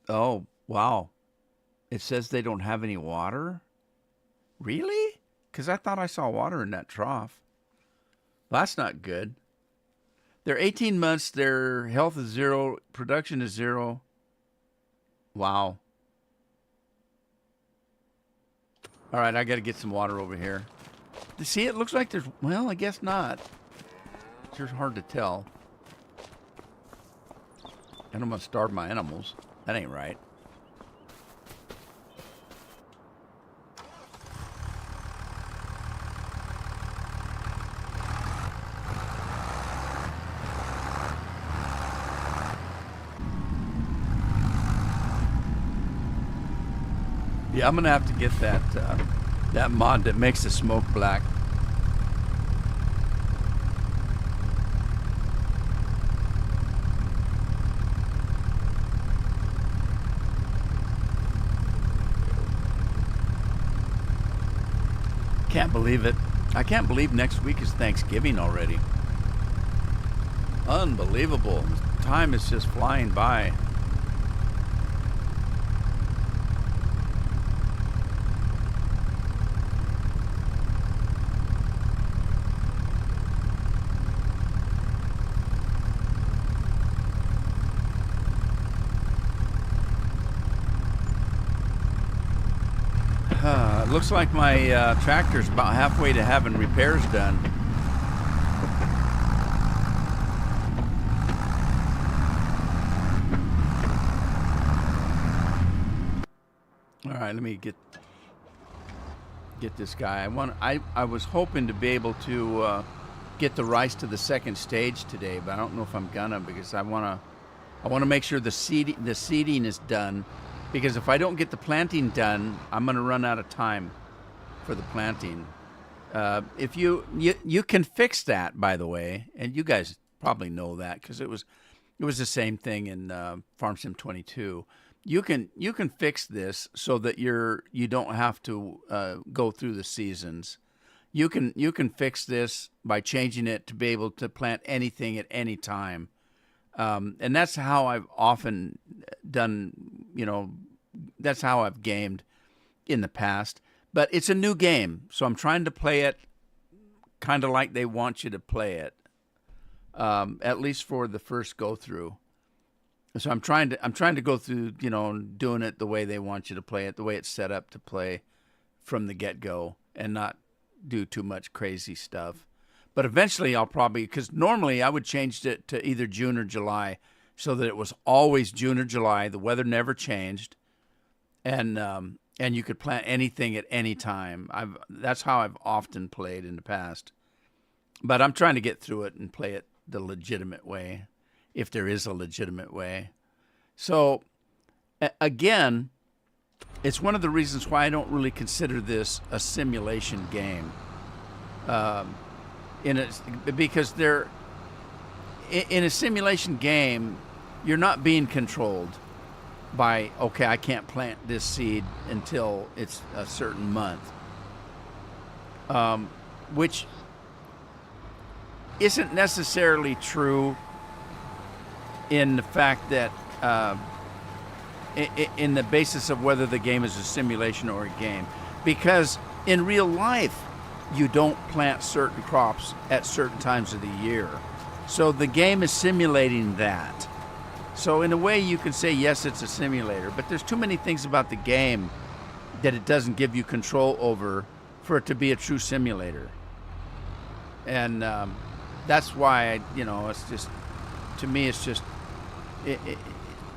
Oh, wow. It says they don't have any water? Really? Because I thought I saw water in that trough. Well, that's not good. They're 18 months. Their health is 0. Production is 0. Wow. All right, I got to get some water over here. See, it looks like there's... Well, I guess not. It's just hard to tell. I don't want to starve my animals. That ain't right. Yeah, I'm gonna have to get that mod that makes the smoke black. Can't believe it. I can't believe next week is Thanksgiving already. Unbelievable. Time is just flying by. Looks like my tractor's about halfway to having repairs done. All right, let me get this guy. I was hoping to be able to get the rice to the second stage today, but I don't know if I'm gonna, because I want to make sure the seeding is done. Because if I don't get the planting done, I'm going to run out of time for the planting. If you can fix that, by the way, and you guys probably know that because it was the same thing in Farm Sim 22. You can fix this so that you don't have to go through the seasons. You can fix this by changing it to be able to plant anything at any time. And that's how I've often done, that's how I've gamed in the past. But it's a new game, so I'm trying to play it kind of like they want you to play it, at least for the first go-through. So I'm trying to go through, doing it the way they want you to play it, the way it's set up to play from the get-go, and not do too much crazy stuff. But eventually I'll probably, because normally I would change it to either June or July so that it was always June or July. The weather never changed. And you could plant anything at any time. That's how I've often played in the past. But I'm trying to get through it and play it the legitimate way, if there is a legitimate way. So, again, it's one of the reasons why I don't really consider this a simulation game. Because in a simulation game, you're not being controlled. by, okay, I can't plant this seed until it's a certain month, which isn't necessarily true in the fact that in the basis of whether the game is a simulation or a game, because in real life you don't plant certain crops at certain times of the year, so the game is simulating that. So in a way you can say yes, it's a simulator, but there's too many things about the game that it doesn't give you control over for it to be a true simulator. And that's why it's just, to me, it's just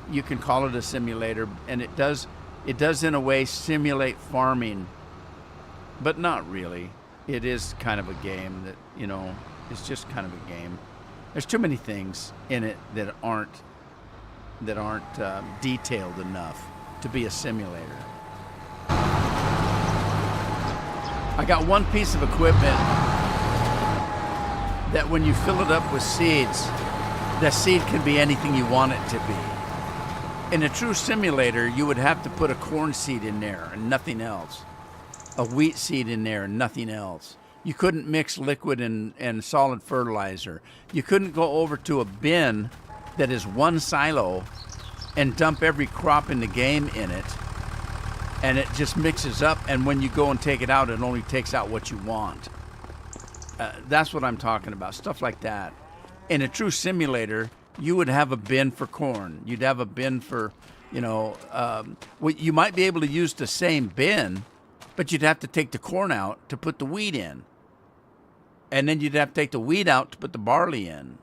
you can call it a simulator, and it does in a way simulate farming, but not really. It is kind of a game that, it's just kind of a game. There's too many things in it that aren't detailed enough to be a simulator. I got one piece of equipment that when you fill it up with seeds, the seed can be anything you want it to be. In a true simulator, you would have to put a corn seed in there and nothing else, a wheat seed in there and nothing else. You couldn't mix liquid and solid fertilizer. You couldn't go over to a bin that is one silo and dump every crop in the game in it, and it just mixes up, and when you go and take it out, it only takes out what you want. That's what I'm talking about, stuff like that. In a true simulator, you would have a bin for corn. You'd have a bin for, you might be able to use the same bin, but you'd have to take the corn out to put the wheat in. And then you'd have to take the wheat out to put the barley in.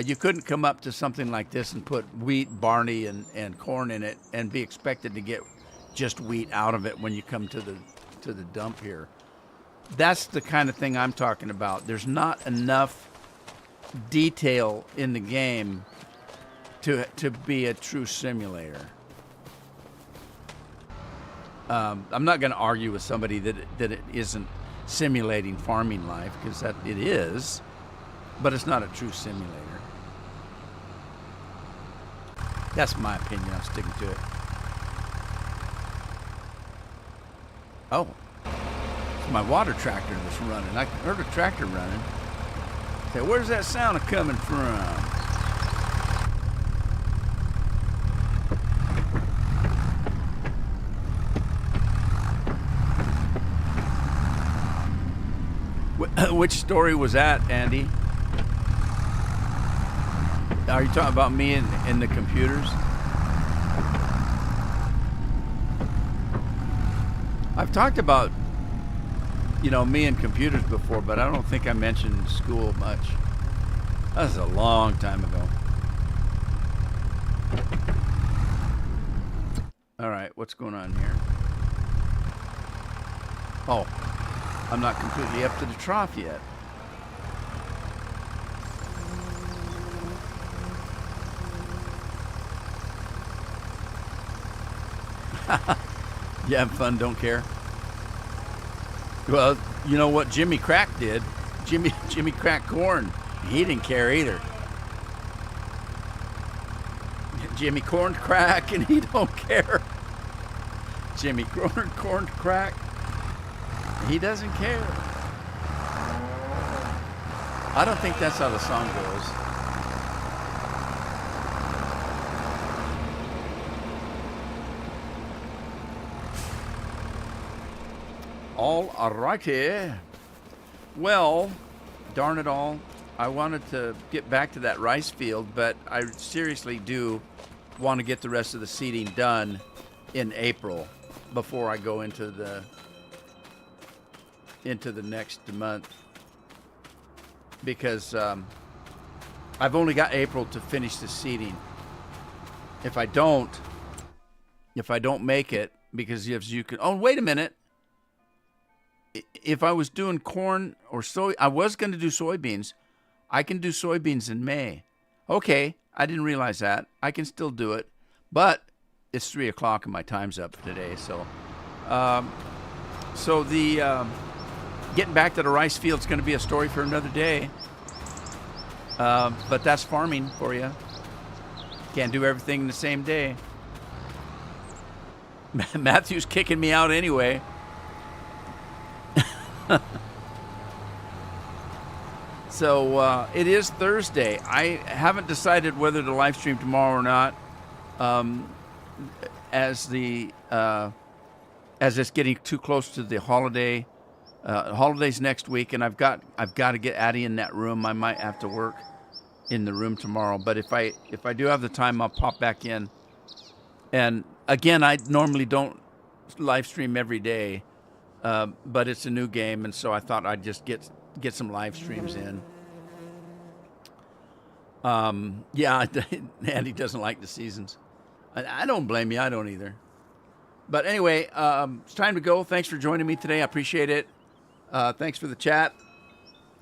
You couldn't come up to something like this and put wheat, barley, and corn in it and be expected to get just wheat out of it when you come to the dump here. That's the kind of thing I'm talking about. There's not enough detail in the game to be a true simulator. I'm not going to argue with somebody that it isn't simulating farming life, because that it is, but it's not a true simulator. That's my opinion. I'm sticking to it. Oh, it's my water tractor that's running. I heard a tractor running. Okay, where's that sound coming from? Which story was that, Andy? Are you talking about me in the computers? I've talked about, me and computers before, but I don't think I mentioned school much. That was a long time ago. All right, what's going on here? Oh, I'm not completely up to the trough yet. You have fun, don't care. Well, you know what Jimmy Crack did? Jimmy Crack Corn. He didn't care either. Jimmy Corn Crack, and he don't care. Jimmy Corn Crack. He doesn't care. I don't think that's how the song goes. All righty. Well, darn it all. I wanted to get back to that rice field, but I seriously do want to get the rest of the seeding done in April before I go into the next month, because I've only got April to finish the seeding. If I don't make it, because as you can, oh, wait a minute. If I was doing corn or soy, I was going to do soybeans. I can do soybeans in May. Okay, I didn't realize that. I can still do it, but it's 3:00 and my time's up today. So, getting back to the rice field is going to be a story for another day. But that's farming for you. Can't do everything in the same day. Matthew's kicking me out anyway. So it is Thursday. I haven't decided whether to live stream tomorrow or not. As it's getting too close to the holiday. Holidays next week, and I've got to get Addie in that room. I might have to work in the room tomorrow, but if I do have the time, I'll pop back in. And again, I normally don't live stream every day, but it's a new game, and so I thought I'd just get some live streams in. Yeah, Andy doesn't like the seasons. I don't blame you. I don't either. But anyway, it's time to go. Thanks for joining me today. I appreciate it. Thanks for the chat.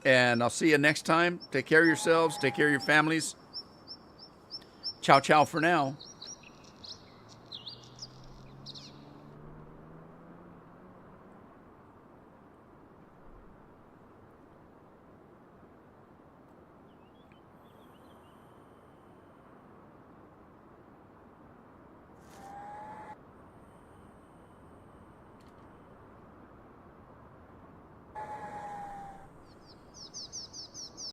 And I'll see you next time. Take care of yourselves. Take care of your families. Ciao, ciao for now.